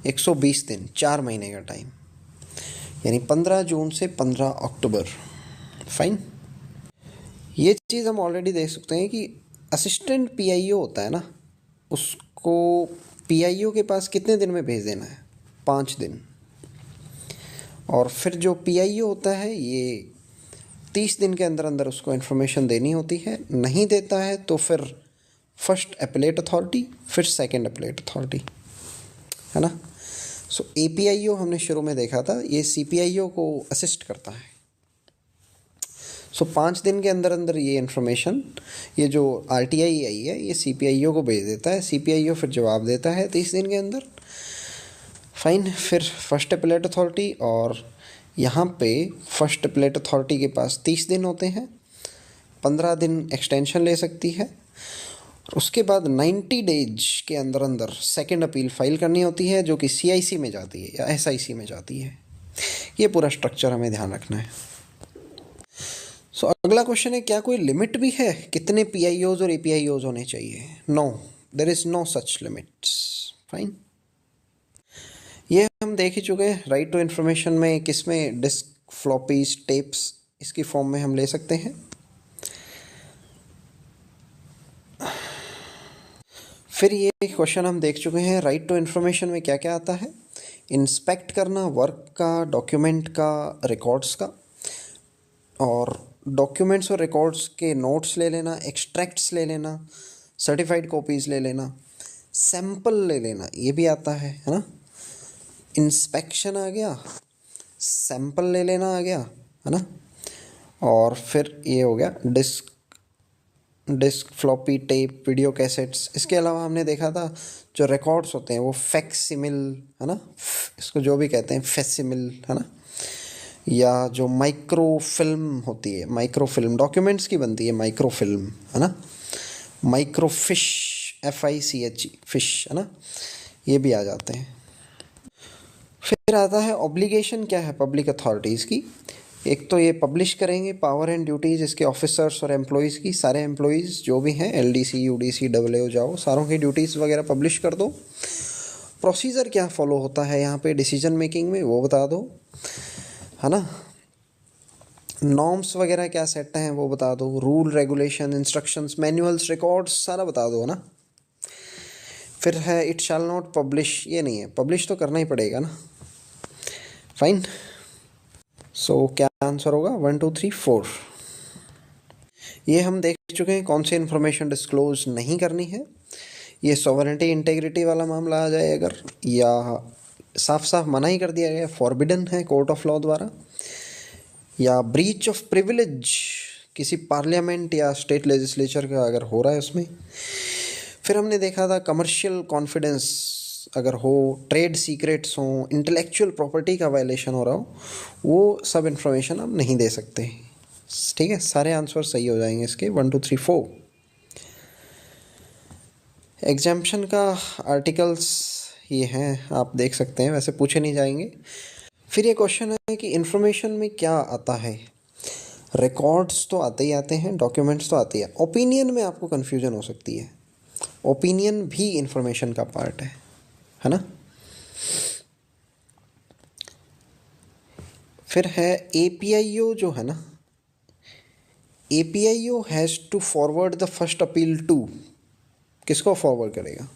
120 दिन, 4 महीने का टाइम, यानी 15 जून से 15 अक्टूबर। फाइन। ये चीज़ हम ऑलरेडी देख सकते हैं कि असिस्टेंट पीआईओ होता है ना, उसको पीआईओ के पास कितने दिन में भेज देना है? 5 दिन। और फिर जो पीआईओ होता है ये 30 दिन के अंदर अंदर उसको इन्फॉर्मेशन देनी होती है। नहीं देता है तो फिर फर्स्ट एपेलेट अथॉरिटी, फिर सेकंड एपेलेट अथॉरिटी, है ना। सो एपीआईओ हमने शुरू में देखा था, ये सीपीआईओ को असिस्ट करता है। सो 5 दिन के अंदर अंदर ये इन्फॉर्मेशन, ये जो आरटीआई आई है ये सीपीआईओ को भेज देता है। सीपीआईओ फिर जवाब देता है 30 दिन के अंदर। फाइन। फिर फर्स्ट एपेलेट अथॉरिटी, और यहाँ पे फर्स्ट एपेलेट अथॉरिटी के पास 30 दिन होते हैं, 15 दिन एक्सटेंशन ले सकती है। उसके बाद 90 डेज के अंदर अंदर सेकंड अपील फाइल करनी होती है, जो कि सीआईसी में जाती है या एसआईसी में जाती है। ये पूरा स्ट्रक्चर हमें ध्यान रखना है। सो अगला क्वेश्चन है, क्या कोई लिमिट भी है कितने पीआईओज और एपीआईओज होने चाहिए? No, there is no such limits. Fine. ये हम देख ही चुके हैं। राइट टू इन्फॉर्मेशन में किसमें? डिस्क, फ्लॉपीज, टेप्स, इसकी फॉर्म में हम ले सकते हैं। फिर ये क्वेश्चन हम देख चुके हैं, राइट टू इन्फॉर्मेशन में क्या क्या आता है? इंस्पेक्ट करना वर्क का, डॉक्यूमेंट का, रिकॉर्ड्स का, और डॉक्यूमेंट्स और रिकॉर्ड्स के नोट्स ले लेना, एक्सट्रैक्ट्स ले लेना, सर्टिफाइड कॉपीज़ ले लेना, सैंपल ले लेना, ये भी आता है ना। इंस्पेक्शन आ गया, सैंपल ले लेना आ गया, है ना। और फिर ये हो गया disk, floppy, tape, video cassettes. इसके अलावा हमने देखा था जो रिकॉर्ड्स होते हैं वो फैक्सिमिल, है ना, इसको जो भी कहते हैं फैक्सिमिल, है ना। या जो माइक्रो फिल्म होती है, माइक्रो फिल्म डॉक्यूमेंट्स की बनती है, माइक्रो फिल्म, है ना। माइक्रो फिश, FICH, फिश, है ना, ये भी आ जाते हैं। फिर आता है ऑब्लिगेशन क्या है पब्लिक अथॉरिटीज़ की। एक तो ये पब्लिश करेंगे पावर एंड ड्यूटीज़ इसके ऑफिसर्स और एम्प्लॉयज़ की, सारे एम्प्लॉयज़ जो भी हैं, LDC, UDC, AA जाओ, सारों की ड्यूटीज़ वगैरह पब्लिश कर दो। प्रोसीजर क्या फॉलो होता है यहाँ पे डिसीजन मेकिंग में वो बता दो, है ना। नॉर्म्स वगैरह क्या सेट हैं वो बता दो, rule, regulation, instructions, manuals, records सारा बता दो ना। फिर है इट शैल नॉट पब्लिश, ये नहीं है, पब्लिश तो करना ही पड़ेगा ना। फाइन। सो क्या आंसर होगा? 1 2 3 4। ये हम देख चुके हैं कौन सी इन्फॉर्मेशन डिस्क्लोज नहीं करनी है। ये सॉवरेनिटी इंटेग्रिटी वाला मामला आ जाए अगर, या साफ साफ मना ही कर दिया गया, फॉरबिडन है कोर्ट ऑफ लॉ द्वारा, या ब्रीच ऑफ प्रिविलेज किसी पार्लियामेंट या स्टेट लेजिस्लेचर का अगर हो रहा है उसमें। फिर हमने देखा था कमर्शियल कॉन्फिडेंस अगर हो, ट्रेड सीक्रेट्स हों, इंटेलेक्चुअल प्रॉपर्टी का वायलेशन हो रहा हो, वो सब इन्फॉर्मेशन हम नहीं दे सकते। ठीक है, सारे आंसर सही हो जाएंगे इसके 1 2 3 4। एग्जाम्पशन का आर्टिकल्स ये हैं, आप देख सकते हैं, वैसे पूछे नहीं जाएंगे। फिर ये क्वेश्चन है कि इन्फॉर्मेशन में क्या आता है? रिकॉर्ड्स तो आते ही आते हैं, डॉक्यूमेंट्स तो आते हैं, ओपिनियन में आपको कन्फ्यूजन हो सकती है। ओपिनियन भी इन्फॉर्मेशन का पार्ट है ना। फिर है एपीआईओ जो है ना, APIO has to forward the first appeal to, किसको फॉरवर्ड करेगा?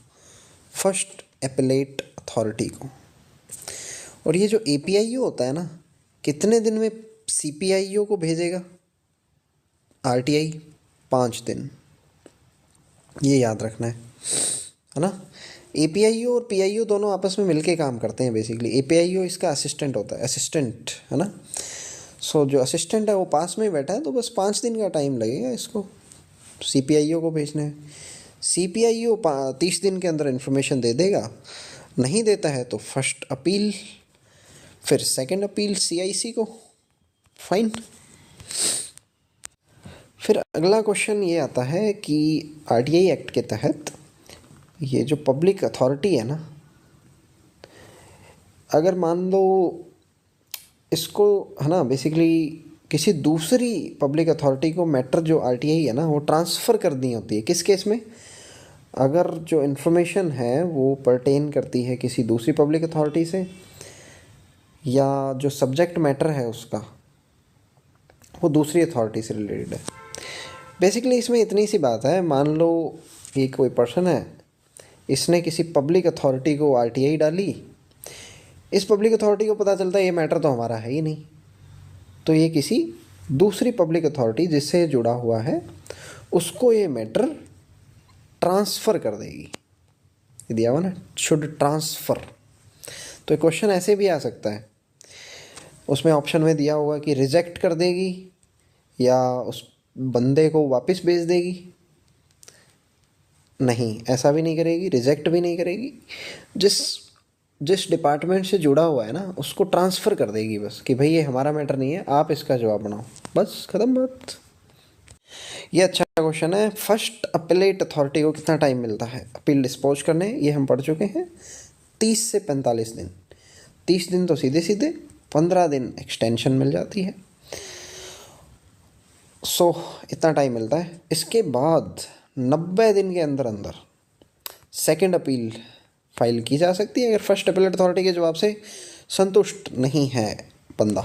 फर्स्ट एपेलेट अथॉरिटी को। और ये जो एपीआईओ होता है ना, कितने दिन में सीपीआईओ को भेजेगा? आरटीआई 5 दिन, ये याद रखना है ना। एपीआईओ और पीआईओ दोनों आपस में मिलके काम करते हैं बेसिकली। एपीआईओ इसका असिस्टेंट होता है, असिस्टेंट, है ना। सो जो असिस्टेंट है वो पास में ही बैठा है, तो बस 5 दिन का टाइम लगेगा इसको, सीपीआईओ को भेजना है। सीपीआईओ 30 दिन के अंदर इन्फॉर्मेशन दे देगा, नहीं देता है तो फर्स्ट अपील, फिर सेकंड अपील सीआईसी को। फाइन। फिर अगला क्वेश्चन ये आता है कि आरटीआई एक्ट के तहत ये जो पब्लिक अथॉरिटी है ना, अगर मान लो इसको है ना बेसिकली किसी दूसरी पब्लिक अथॉरिटी को मैटर जो आरटीआई है ना वो ट्रांसफ़र करनी होती है, किस केस में? अगर जो इन्फॉर्मेशन है वो परटेन करती है किसी दूसरी पब्लिक अथॉरिटी से, या जो सब्जेक्ट मैटर है उसका वो दूसरी अथॉरिटी से रिलेटेड है। बेसिकली इसमें इतनी सी बात है, मान लो ये कोई पर्सन है, इसने किसी पब्लिक अथॉरिटी को आरटीआई डाली, इस पब्लिक अथॉरिटी को पता चलता है ये मैटर तो हमारा है ही नहीं, तो ये किसी दूसरी पब्लिक अथॉरिटी जिससे जुड़ा हुआ है उसको ये मैटर ट्रांसफ़र कर देगी। दिया हुआ ना, शुड ट्रांसफ़र। तो क्वेश्चन ऐसे भी आ सकता है, उसमें ऑप्शन में दिया होगा कि रिजेक्ट कर देगी या उस बंदे को वापस भेज देगी। नहीं, ऐसा भी नहीं करेगी, रिजेक्ट भी नहीं करेगी, जिस डिपार्टमेंट से जुड़ा हुआ है ना उसको ट्रांसफ़र कर देगी बस, कि भाई ये हमारा मैटर नहीं है, आप इसका जवाब बनाओ, बस ख़त्म बात। ये अच्छा क्वेश्चन है। फर्स्ट अपीलेट अथॉरिटी को कितना टाइम मिलता है अपील डिस्पोज करने? ये हम पढ़ चुके हैं, 30 से 45 दिन। 30 दिन तो सीधे सीधे, 15 दिन एक्सटेंशन मिल जाती है। सो इतना टाइम मिलता है। इसके बाद 90 दिन के अंदर अंदर सेकंड अपील फाइल की जा सकती है अगर फर्स्ट अपीलेट अथॉरिटी के जवाब से संतुष्ट नहीं है बंदा।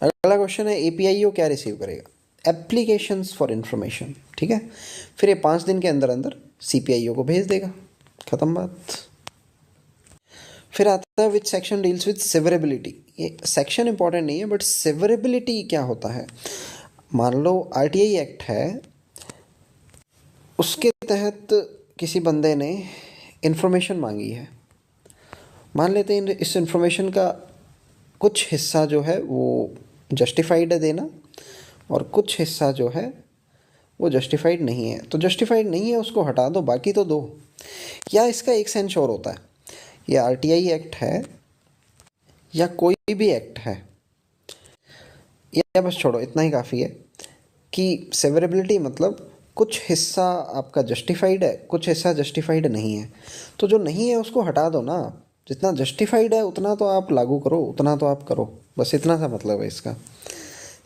अगला क्वेश्चन है एपीआईओ क्या रिसीव करेगा? एप्लीकेशंस फॉर इंफॉर्मेशन, ठीक है। फिर ये 5 दिन के अंदर अंदर सीपीआईओ को भेज देगा, खत्म बात। फिर आता है which section deals with severability. ये सेक्शन इंपॉर्टेंट नहीं है बट सेवरेबिलिटी क्या होता है? मान लो आरटीआई एक्ट है, उसके तहत किसी बंदे ने इन्फॉर्मेशन मांगी है, मान लेते हैं इस इन्फॉर्मेशन का कुछ हिस्सा जो है वो जस्टिफाइड है देना और कुछ हिस्सा जो है वो जस्टिफाइड नहीं है, तो जस्टिफाइड नहीं है उसको हटा दो, बाकी तो दो। या इसका एक सेंस और होता है, ये आरटीआई एक्ट है या कोई भी एक्ट है, या बस छोड़ो इतना ही काफ़ी है कि सेवरेबिलिटी मतलब कुछ हिस्सा आपका जस्टिफाइड है, कुछ हिस्सा जस्टिफाइड नहीं है, तो जो नहीं है उसको हटा दो ना, जितना जस्टिफाइड है उतना तो आप लागू करो, उतना तो आप करो, बस इतना सा मतलब है इसका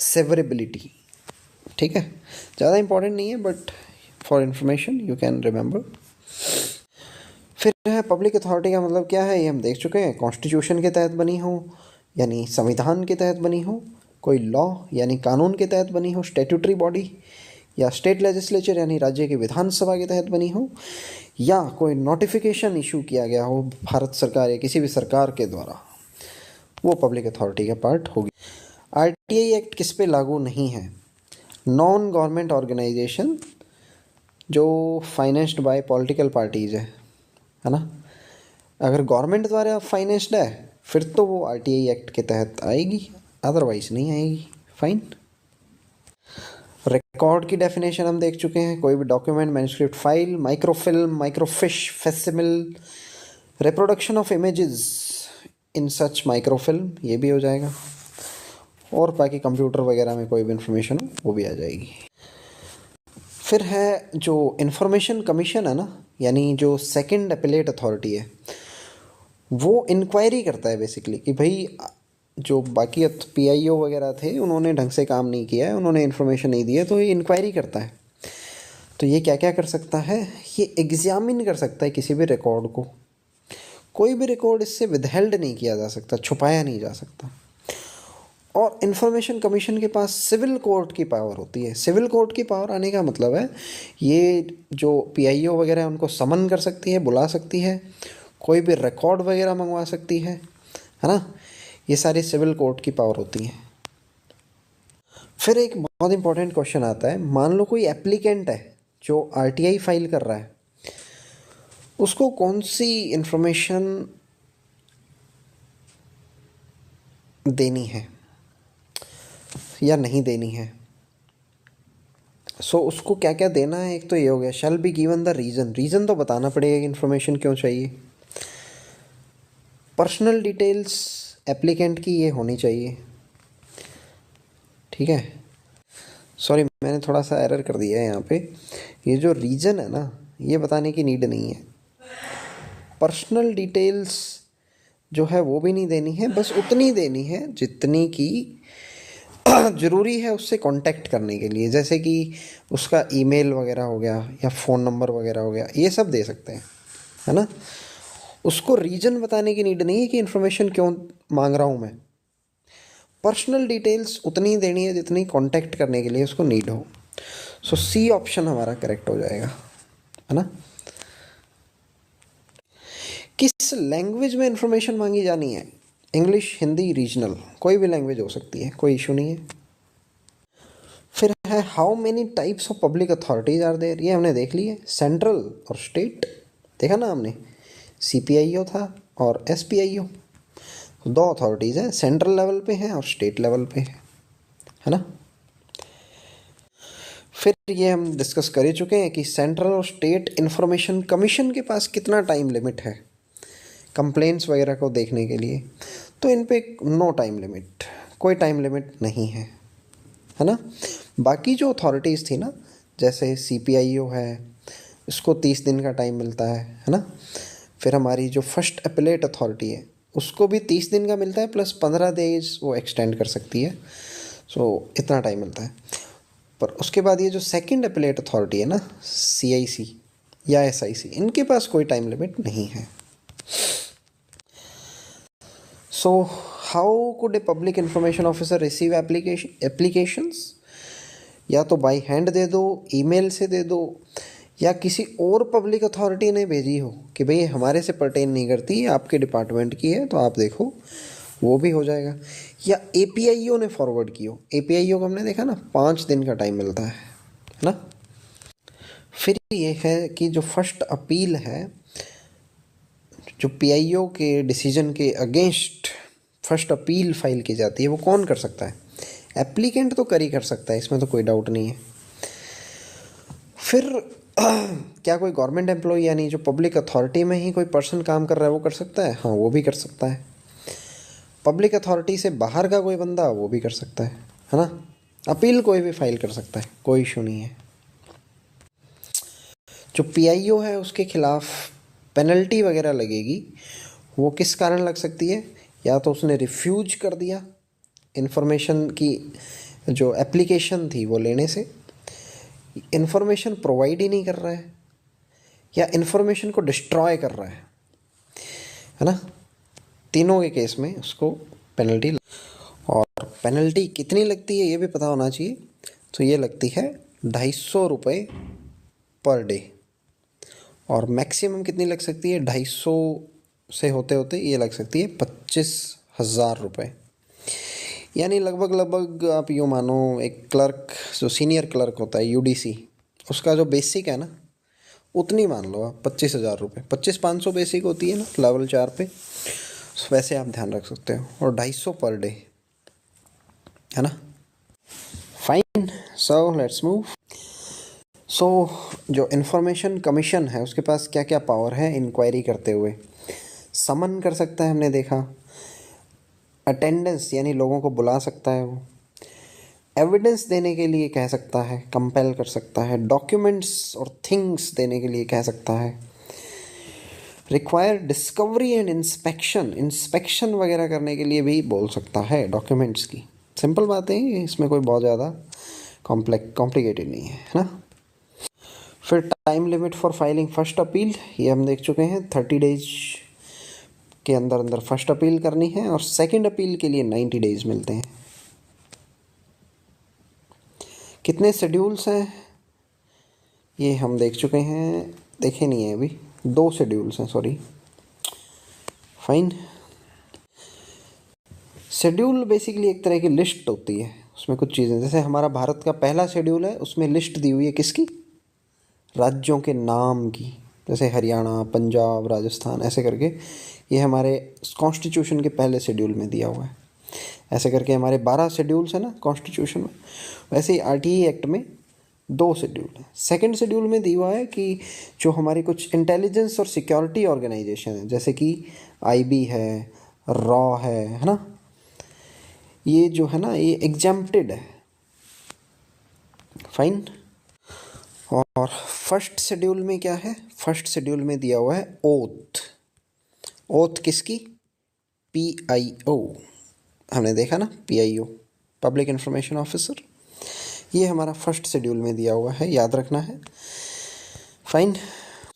सेवरेबिलिटी, ठीक है। ज़्यादा इंपॉर्टेंट नहीं है but for information you can remember. फिर है पब्लिक अथॉरिटी का मतलब क्या है, ये हम देख चुके हैं। कॉन्स्टिट्यूशन के तहत बनी हो यानी संविधान के तहत बनी हो, कोई लॉ यानी कानून के तहत बनी हो स्टैट्यूटरी बॉडी, या स्टेट लेजिस्लेचर यानी राज्य की विधानसभा के तहत बनी हो, या कोई नोटिफिकेशन इशू किया गया हो भारत सरकार या किसी भी सरकार के द्वारा, वो पब्लिक अथॉरिटी का पार्ट होगी। आरटीआई एक्ट किस पे लागू नहीं है? नॉन गवर्नमेंट ऑर्गेनाइजेशन जो फाइनेंस्ड बाय पॉलिटिकल पार्टीज़ है ना। अगर गवर्नमेंट द्वारा फाइनेंस्ड है फिर तो वो आरटीआई एक्ट के तहत आएगी, अदरवाइज नहीं आएगी। फाइन। रिकॉर्ड की डेफिनेशन हम देख चुके हैं, कोई भी document, manuscript, file, microfilm, microfiche, facsimile, reproduction of images in such microfilm, ये भी हो जाएगा। और बाकी कंप्यूटर वगैरह में कोई भी इंफॉर्मेशन हो वो भी आ जाएगी। फिर है जो इंफॉर्मेशन कमीशन है ना, यानी जो सेकंड अपीलेट अथॉरिटी है, वो इंक्वायरी करता है बेसिकली कि भाई जो बाकी पीआईओ वगैरह थे उन्होंने ढंग से काम नहीं किया है, उन्होंने इन्फॉर्मेशन नहीं दी है, तो ये इंक्वायरी करता है। तो ये क्या क्या कर सकता है? ये एग्जामिन कर सकता है किसी भी रिकॉर्ड को, कोई भी रिकॉर्ड इससे विदहेल्ड नहीं किया जा सकता, छुपाया नहीं जा सकता। और इन्फॉर्मेशन कमीशन के पास सिविल कोर्ट की पावर होती है। सिविल कोर्ट की पावर आने का मतलब है ये जो पीआईओ वगैरह है उनको समन कर सकती है, बुला सकती है, कोई भी रिकॉर्ड वगैरह मंगवा सकती है ना। ये सारी सिविल कोर्ट की पावर होती हैं। फिर एक बहुत इंपॉर्टेंट क्वेश्चन आता है, मान लो कोई एप्लीकेंट है जो आरटीआई फाइल कर रहा है, उसको कौन सी इंफॉर्मेशन देनी है या नहीं देनी है। सो उसको क्या क्या देना है, एक तो ये हो गया shall be given the reason, reason तो बताना पड़ेगा कि इन्फॉर्मेशन क्यों चाहिए। पर्सनल डिटेल्स एप्लीकेंट की ये होनी चाहिए, ठीक है। सॉरी मैंने थोड़ा सा एरर कर दिया है यहाँ पे, ये जो रीज़न है ना ये बताने की नीड नहीं है। पर्सनल डिटेल्स जो है वो भी नहीं देनी है, बस उतनी देनी है जितनी की ज़रूरी है उससे कांटेक्ट करने के लिए, जैसे कि उसका ईमेल वगैरह हो गया या फ़ोन नंबर वगैरह हो गया, ये सब दे सकते हैं, है ना। उसको रीज़न बताने की नीड नहीं है कि इन्फॉर्मेशन क्यों मांग रहा हूँ मैं। पर्सनल डिटेल्स उतनी देनी है जितनी कांटेक्ट करने के लिए उसको नीड हो। सो सी ऑप्शन हमारा करेक्ट हो जाएगा, है ना। किस लैंग्वेज में इंफॉर्मेशन मांगी जानी है, इंग्लिश, हिंदी, रीजनल, कोई भी लैंग्वेज हो सकती है, कोई इशू नहीं है। फिर है how many types of public authorities are there, ये हमने देख लिए, सेंट्रल और स्टेट देखा ना हमने, सीपीआईओ था और एसपीआईओ, दो अथॉरिटीज़ हैं, सेंट्रल लेवल पे हैं और स्टेट लेवल पे है ना। फिर ये हम डिस्कस कर ही चुके हैं कि सेंट्रल और स्टेट इंफॉर्मेशन कमीशन के पास कितना टाइम लिमिट है कंप्लेंट्स वगैरह को देखने के लिए, तो इन पे नो टाइम लिमिट, कोई टाइम लिमिट नहीं है ना। बाकी जो अथॉरिटीज़ थी ना, जैसे सीपीआईओ है, इसको 30 दिन का टाइम मिलता है ना। फिर हमारी जो फर्स्ट अपीलेट अथॉरिटी है उसको भी 30 दिन का मिलता है, प्लस 15 डेज वो एक्सटेंड कर सकती है, सो इतना टाइम मिलता है। पर उसके बाद ये जो सेकंड अपीलेट अथॉरिटी है ना, सीआईसी या एसआईसी, इनके पास कोई टाइम लिमिट नहीं है। So how could a public information officer receive applications, या तो बाई हैंड दे दो, ईमेल से दे दो, या किसी और पब्लिक अथॉरिटी ने भेजी हो कि भाई हमारे से पर्टेन नहीं करती, आपके डिपार्टमेंट की है तो आप देखो, वो भी हो जाएगा। या एपीआईओ ने फॉरवर्ड की हो, एपीआईओ को हमने देखा ना 5 दिन का टाइम मिलता है ना। फिर ये है कि जो फर्स्ट अपील है, जो पीआईओ के डिसीजन के अगेंस्ट फर्स्ट अपील फाइल की जाती है, वो कौन कर सकता है, एप्लीकेंट तो कर ही कर सकता है, इसमें तो कोई डाउट नहीं है। फिर क्या कोई गवर्नमेंट एम्प्लॉय यानी जो पब्लिक अथॉरिटी में ही कोई पर्सन काम कर रहा है वो कर सकता है, हाँ वो भी कर सकता है। पब्लिक अथॉरिटी से बाहर का कोई बंदा वो भी कर सकता है ना। अपील कोई भी फाइल कर सकता है, कोई इशू नहीं है। जो पीआईओ है उसके खिलाफ पेनल्टी वगैरह लगेगी, वो किस कारण लग सकती है, या तो उसने रिफ्यूज कर दिया इन्फॉर्मेशन की जो एप्लीकेशन थी वो लेने से, इन्फॉर्मेशन प्रोवाइड ही नहीं कर रहा है, या इन्फॉर्मेशन को डिस्ट्रॉय कर रहा है ना। तीनों के केस में उसको पेनल्टी, और पेनल्टी कितनी लगती है ये भी पता होना चाहिए। तो ये लगती है 250 रुपये पर डे, और मैक्सिमम कितनी लग सकती है, 250 से होते होते ये लग सकती है 25,000 रुपये। यानी लगभग आप यूँ मानो एक क्लर्क जो सीनियर क्लर्क होता है यूडीसी, उसका जो बेसिक है ना उतनी मान लो आप 25,000 रुपये, 25,500 बेसिक होती है ना लेवल 4 पे, वैसे आप ध्यान रख सकते हो, और 250 पर डे, है ना। Fine, so let's move. So जो इन्फॉर्मेशन कमीशन है उसके पास क्या क्या पावर है इंक्वायरी करते हुए, समन कर सकता है हमने देखा, अटेंडेंस यानी लोगों को बुला सकता है वो, एविडेंस देने के लिए कह सकता है, कंपेल कर सकता है, डॉक्यूमेंट्स और थिंग्स देने के लिए कह सकता है, रिक्वायर डिस्कवरी एंड इंस्पेक्शन वगैरह करने के लिए भी बोल सकता है डॉक्यूमेंट्स की। सिंपल बात है, इसमें कोई बहुत ज़्यादा कॉम्प्लिकेटेड नहीं है ना। फिर time limit for filing first appeal, ये हम देख चुके हैं, 30 डेज के अंदर अंदर फर्स्ट अपील करनी है, और सेकंड अपील के लिए 90 डेज मिलते हैं। कितने शेड्यूल्स हैं ये हम देख चुके हैं, देखे नहीं है अभी, 2 शेड्यूल्स हैं, सॉरी। फाइन, शेड्यूल बेसिकली एक तरह की लिस्ट होती है, उसमें कुछ चीज़ें, जैसे हमारा भारत का पहला शेड्यूल है उसमें लिस्ट दी हुई है किसकी, राज्यों के नाम की, जैसे हरियाणा, पंजाब, राजस्थान, ऐसे करके ये हमारे कॉन्स्टिट्यूशन के पहले शेड्यूल में दिया हुआ है। ऐसे करके हमारे 12 शेड्यूल्स हैं ना कॉन्स्टिट्यूशन में, वैसे ही आरटीई एक्ट में दो शेड्यूल है। सेकंड शेड्यूल में दिया हुआ है कि जो हमारी कुछ इंटेलिजेंस और सिक्योरिटी ऑर्गेनाइजेशन है, जैसे कि आईबी है, रॉ है ना, ये जो है ना ये एग्जम्प्टेड है। फाइन। और फर्स्ट शेड्यूल में क्या है? फर्स्ट शेड्यूल में दिया हुआ है ओथ। ओथ किसकी? PIO। हमने देखा ना, PIO पब्लिक इंफॉर्मेशन ऑफिसर। ये हमारा फर्स्ट शेड्यूल में दिया हुआ है, याद रखना है। फाइन।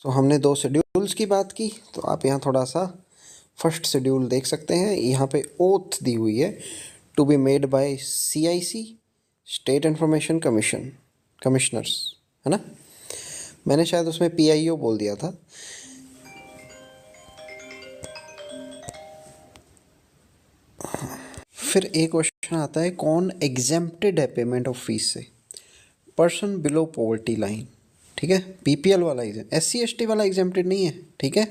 तो हमने दो शेड्यूल्स की बात की, तो आप यहाँ थोड़ा सा फर्स्ट शेड्यूल देख सकते हैं। यहाँ पे ओथ दी हुई है, to be made by CIC, state information commission, commissioners, है ना। मैंने शायद उसमें PIO बोल दिया था। फिर एक क्वेश्चन आता है, कौन एग्जेम्प्टेड है पेमेंट ऑफ फीस से? पर्सन बिलो पॉवर्टी लाइन, ठीक है। BPL वाला SC ST वाला एग्जेम्प्टेड नहीं है, ठीक है।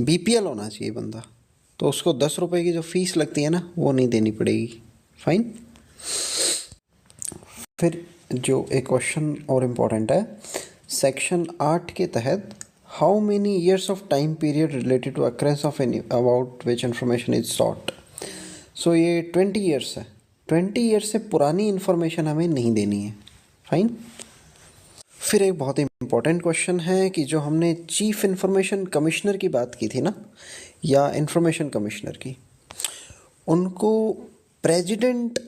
BPL होना चाहिए बंदा, तो उसको 10 रुपये की जो फीस लगती है ना, वो नहीं देनी पड़ेगी। फाइन। फिर जो एक क्वेश्चन और इम्पोर्टेंट है, सेक्शन 8 के तहत how many years of time period related to occurrence of any about which information is sought. So ये 20 ईयर्स है। 20 ईयर्स से पुरानी इन्फॉर्मेशन हमें नहीं देनी है। फाइन। फिर एक बहुत ही इम्पोर्टेंट क्वेश्चन है कि जो हमने चीफ इंफॉर्मेशन कमिश्नर की बात की थी ना, या इंफॉर्मेशन कमिश्नर की, उनको प्रेसिडेंट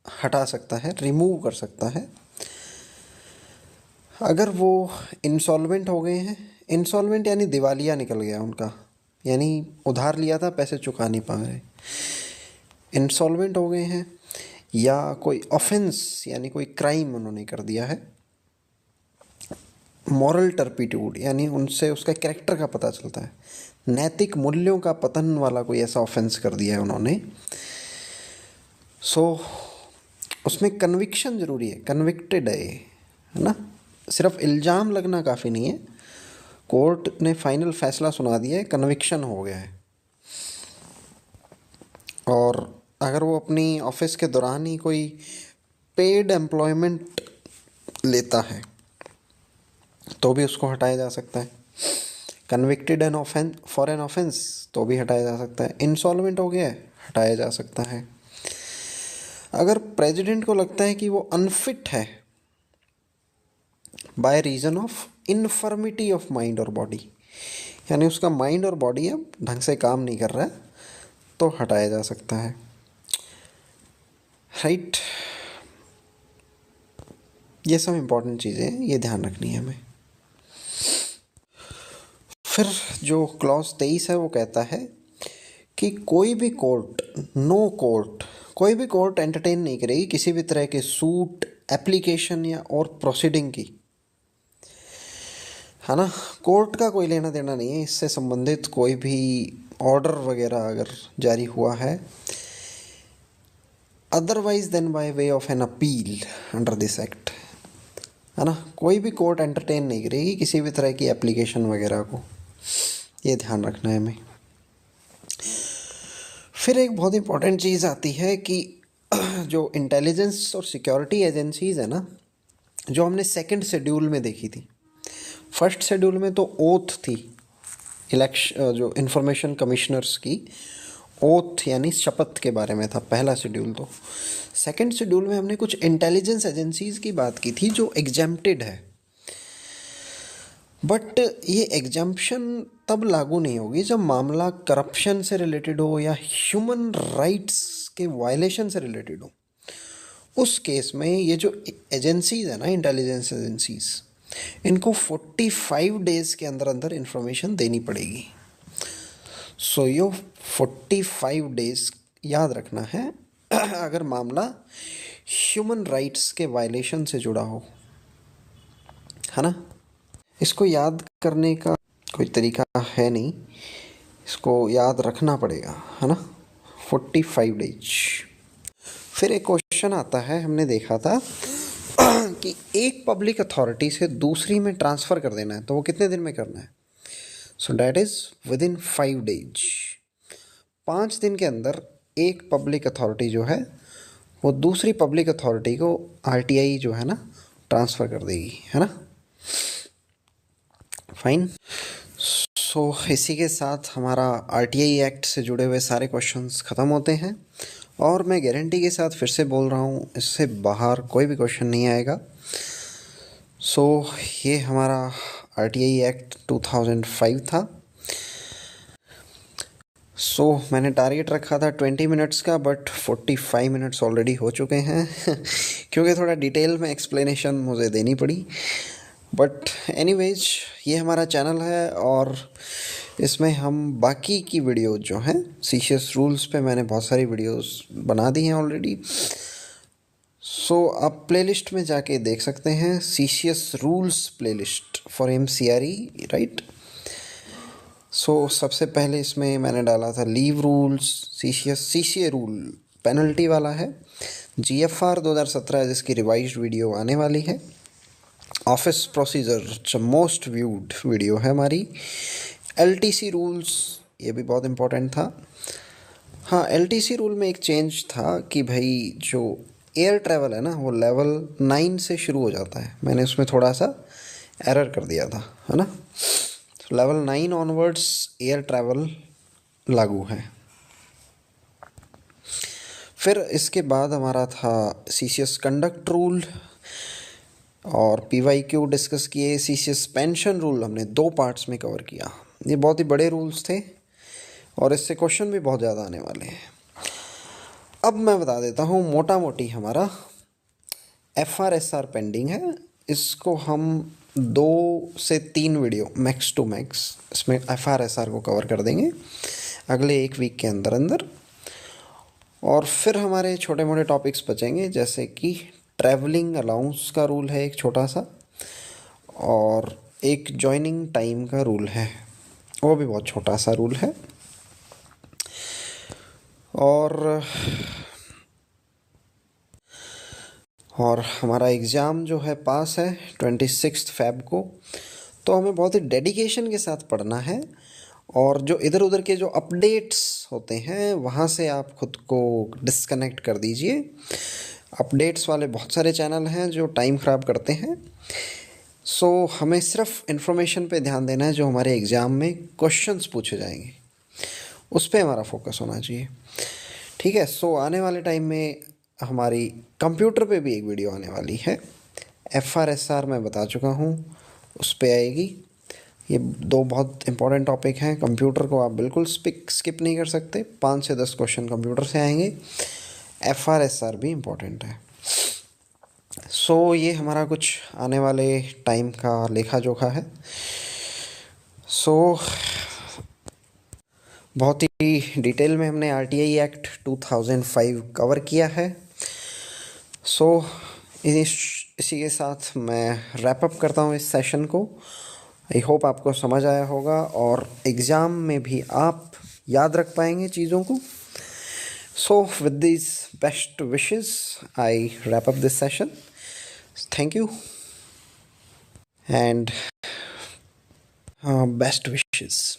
हटा सकता है, रिमूव कर सकता है, अगर वो इंसॉल्वेंट हो गए हैं। इंसॉल्वेंट यानी दिवालिया निकल गया उनका, यानी उधार लिया था, पैसे चुका नहीं पा रहे, इंसॉल्वेंट हो गए हैं, या कोई ऑफेंस यानी कोई क्राइम उन्होंने कर दिया है, मॉरल टर्पिट्यूड यानी उनसे उसका कैरेक्टर का पता चलता है, नैतिक मूल्यों का पतन वाला कोई ऐसा ऑफेंस कर दिया है उन्होंने। सो उसमें कन्विक्शन ज़रूरी है, कन्विक्टेड है ना। सिर्फ इल्ज़ाम लगना काफ़ी नहीं है, कोर्ट ने फाइनल फैसला सुना दिया है, कन्विक्शन हो गया है। और अगर वो अपनी ऑफिस के दौरान ही कोई पेड एम्प्लॉयमेंट लेता है तो भी उसको हटाया जा सकता है। Convicted an offence for an offence तो भी हटाया जा सकता है। इंसॉल्वेंट हो गया है, हटाया जा सकता है। अगर प्रेसिडेंट को लगता है कि वो अनफिट है by reason of infirmity of mind और बॉडी, यानी उसका माइंड और बॉडी अब ढंग से काम नहीं कर रहा है, तो हटाया जा सकता है। राइट। ये सब इम्पोर्टेंट चीज़ें हैं, ये ध्यान रखनी है हमें। फिर जो क्लॉज 23 है वो कहता है कि कोई भी कोर्ट, नो कोर्ट, कोई भी कोर्ट एंटरटेन नहीं करेगी किसी भी तरह के सूट, एप्लीकेशन या और प्रोसीडिंग की, है ना। कोर्ट का कोई लेना देना नहीं है इससे संबंधित कोई भी ऑर्डर वगैरह अगर जारी हुआ है, otherwise than by way of an appeal under this act, है ना। कोई भी कोर्ट एंटरटेन नहीं करेगी किसी भी तरह की एप्लीकेशन वगैरह को, ये ध्यान रखना है हमें। फिर एक बहुत इंपॉर्टेंट चीज़ आती है कि जो इंटेलिजेंस और सिक्योरिटी एजेंसीज़ है ना, जो हमने सेकंड शेड्यूल में देखी थी। फर्स्ट शेड्यूल में तो ओथ थी, इलेक्शन जो इंफॉर्मेशन कमिश्नर्स की ओथ यानी शपथ के बारे में था पहला शेड्यूल। तो सेकंड शेड्यूल में हमने कुछ इंटेलिजेंस एजेंसीज़ की बात की थी जो एग्जेम्प्टेड है, बट ये एग्जम्पशन तब लागू नहीं होगी जब मामला करप्शन से रिलेटेड हो या ह्यूमन राइट्स के वायलेशन से रिलेटेड हो। उस केस में ये जो एजेंसीज़ है ना, इंटेलिजेंस एजेंसीज़, इनको 45 डेज़ के अंदर अंदर इंफॉर्मेशन देनी पड़ेगी। सो यो 45 डेज़ याद रखना है अगर मामला ह्यूमन राइट्स के वायलेशन से जुड़ा हो, है ना। इसको याद करने का कोई तरीका है नहीं, इसको याद रखना पड़ेगा, है ना। 45 डेज। फिर एक क्वेश्चन आता है, हमने देखा था कि एक पब्लिक अथॉरिटी से दूसरी में ट्रांसफ़र कर देना है तो वो कितने दिन में करना है। So that is with in 5 days. 5 दिन के अंदर एक पब्लिक अथॉरिटी जो है वो दूसरी पब्लिक अथॉरिटी को RTI जो है ना ट्रांसफ़र कर देगी, है ना। फाइन। सो इसी के साथ हमारा आरटीआई एक्ट से जुड़े हुए सारे क्वेश्चंस ख़त्म होते हैं और मैं गारंटी के साथ फिर से बोल रहा हूँ, इससे बाहर कोई भी क्वेश्चन नहीं आएगा। सो ये हमारा आरटीआई एक्ट 2005 था। मैंने टारगेट रखा था 20 मिनट्स का, बट 45 मिनट्स ऑलरेडी हो चुके हैं क्योंकि थोड़ा डिटेल में एक्सप्लेनेशन मुझे देनी पड़ी। बट एनीवेज, ये हमारा चैनल है और इसमें हम बाकी की वीडियोज़ जो हैं सीसीएस रूल्स पे मैंने बहुत सारी वीडियोज़ बना दी हैं ऑलरेडी। आप प्लेलिस्ट में जाके देख सकते हैं, CCS rules playlist for MCRE, right. सबसे पहले इसमें मैंने डाला था leave rules, CCA rule penalty वाला है, जीएफआर 2017 जिसकी रिवाइज्ड वीडियो आने वाली है, office procedure most viewed video है हमारी, एलटीसी रूल्स, ये भी बहुत इम्पोर्टेंट था। हाँ, एलटीसी रूल में एक चेंज था कि भाई जो एयर ट्रैवल है ना वो लेवल 9 से शुरू हो जाता है, मैंने उसमें थोड़ा सा एरर कर दिया था, है ना। लेवल 9 ऑनवर्ड्स एयर ट्रैवल लागू है। फिर इसके बाद हमारा था सीसीएस कंडक्ट रूल और पीवाईक्यू डिस्कस किए। सीसीएस पेंशन रूल हमने 2 पार्ट्स में कवर किया। ये बहुत ही बड़े रूल्स थे और इससे क्वेश्चन भी बहुत ज़्यादा आने वाले हैं। अब मैं बता देता हूँ मोटा मोटी हमारा एफआरएसआर पेंडिंग है, इसको हम 2 से 3 वीडियो मैक्स टू मैक्स इसमें एफआरएसआर को कवर कर देंगे अगले 1 वीक के अंदर अंदर। और फिर हमारे छोटे मोटे टॉपिक्स बचेंगे, जैसे कि ट्रैवलिंग अलाउंस का रूल है एक छोटा सा, और एक जॉइनिंग टाइम का रूल है, वो भी बहुत छोटा सा रूल है। और हमारा एग्ज़ाम जो है पास है 26 फ़ेब को, तो हमें बहुत ही डेडिकेशन के साथ पढ़ना है। और जो इधर उधर के जो अपडेट्स होते हैं वहाँ से आप खुद को डिस्कनेक्ट कर दीजिए। अपडेट्स वाले बहुत सारे चैनल हैं जो टाइम ख़राब करते हैं। हमें सिर्फ इन्फॉर्मेशन पे ध्यान देना है, जो हमारे एग्ज़ाम में क्वेश्चंस पूछे जाएंगे उस पर हमारा फोकस होना चाहिए, ठीक है। आने वाले टाइम में हमारी कंप्यूटर पे भी एक वीडियो आने वाली है, एफआरएसआर मैं बता चुका हूँ, उस पे आएगी। ये 2 बहुत इंपॉर्टेंट टॉपिक हैं, कंप्यूटर को आप बिल्कुल स्किप नहीं कर सकते, 5 से 10 क्वेश्चन कंप्यूटर से आएंगे। एफआरएसआर भी इम्पोर्टेंट है। ये हमारा कुछ आने वाले टाइम का लेखा जोखा है। बहुत ही डिटेल में हमने आरटीआई एक्ट 2005 कवर किया है। इसी के साथ मैं रैप अप करता हूँ इस सेशन को। आई होप आपको समझ आया होगा और एग्ज़ाम में भी आप याद रख पाएंगे चीज़ों को। With this best wishes I wrap up this session. Thank you and best wishes.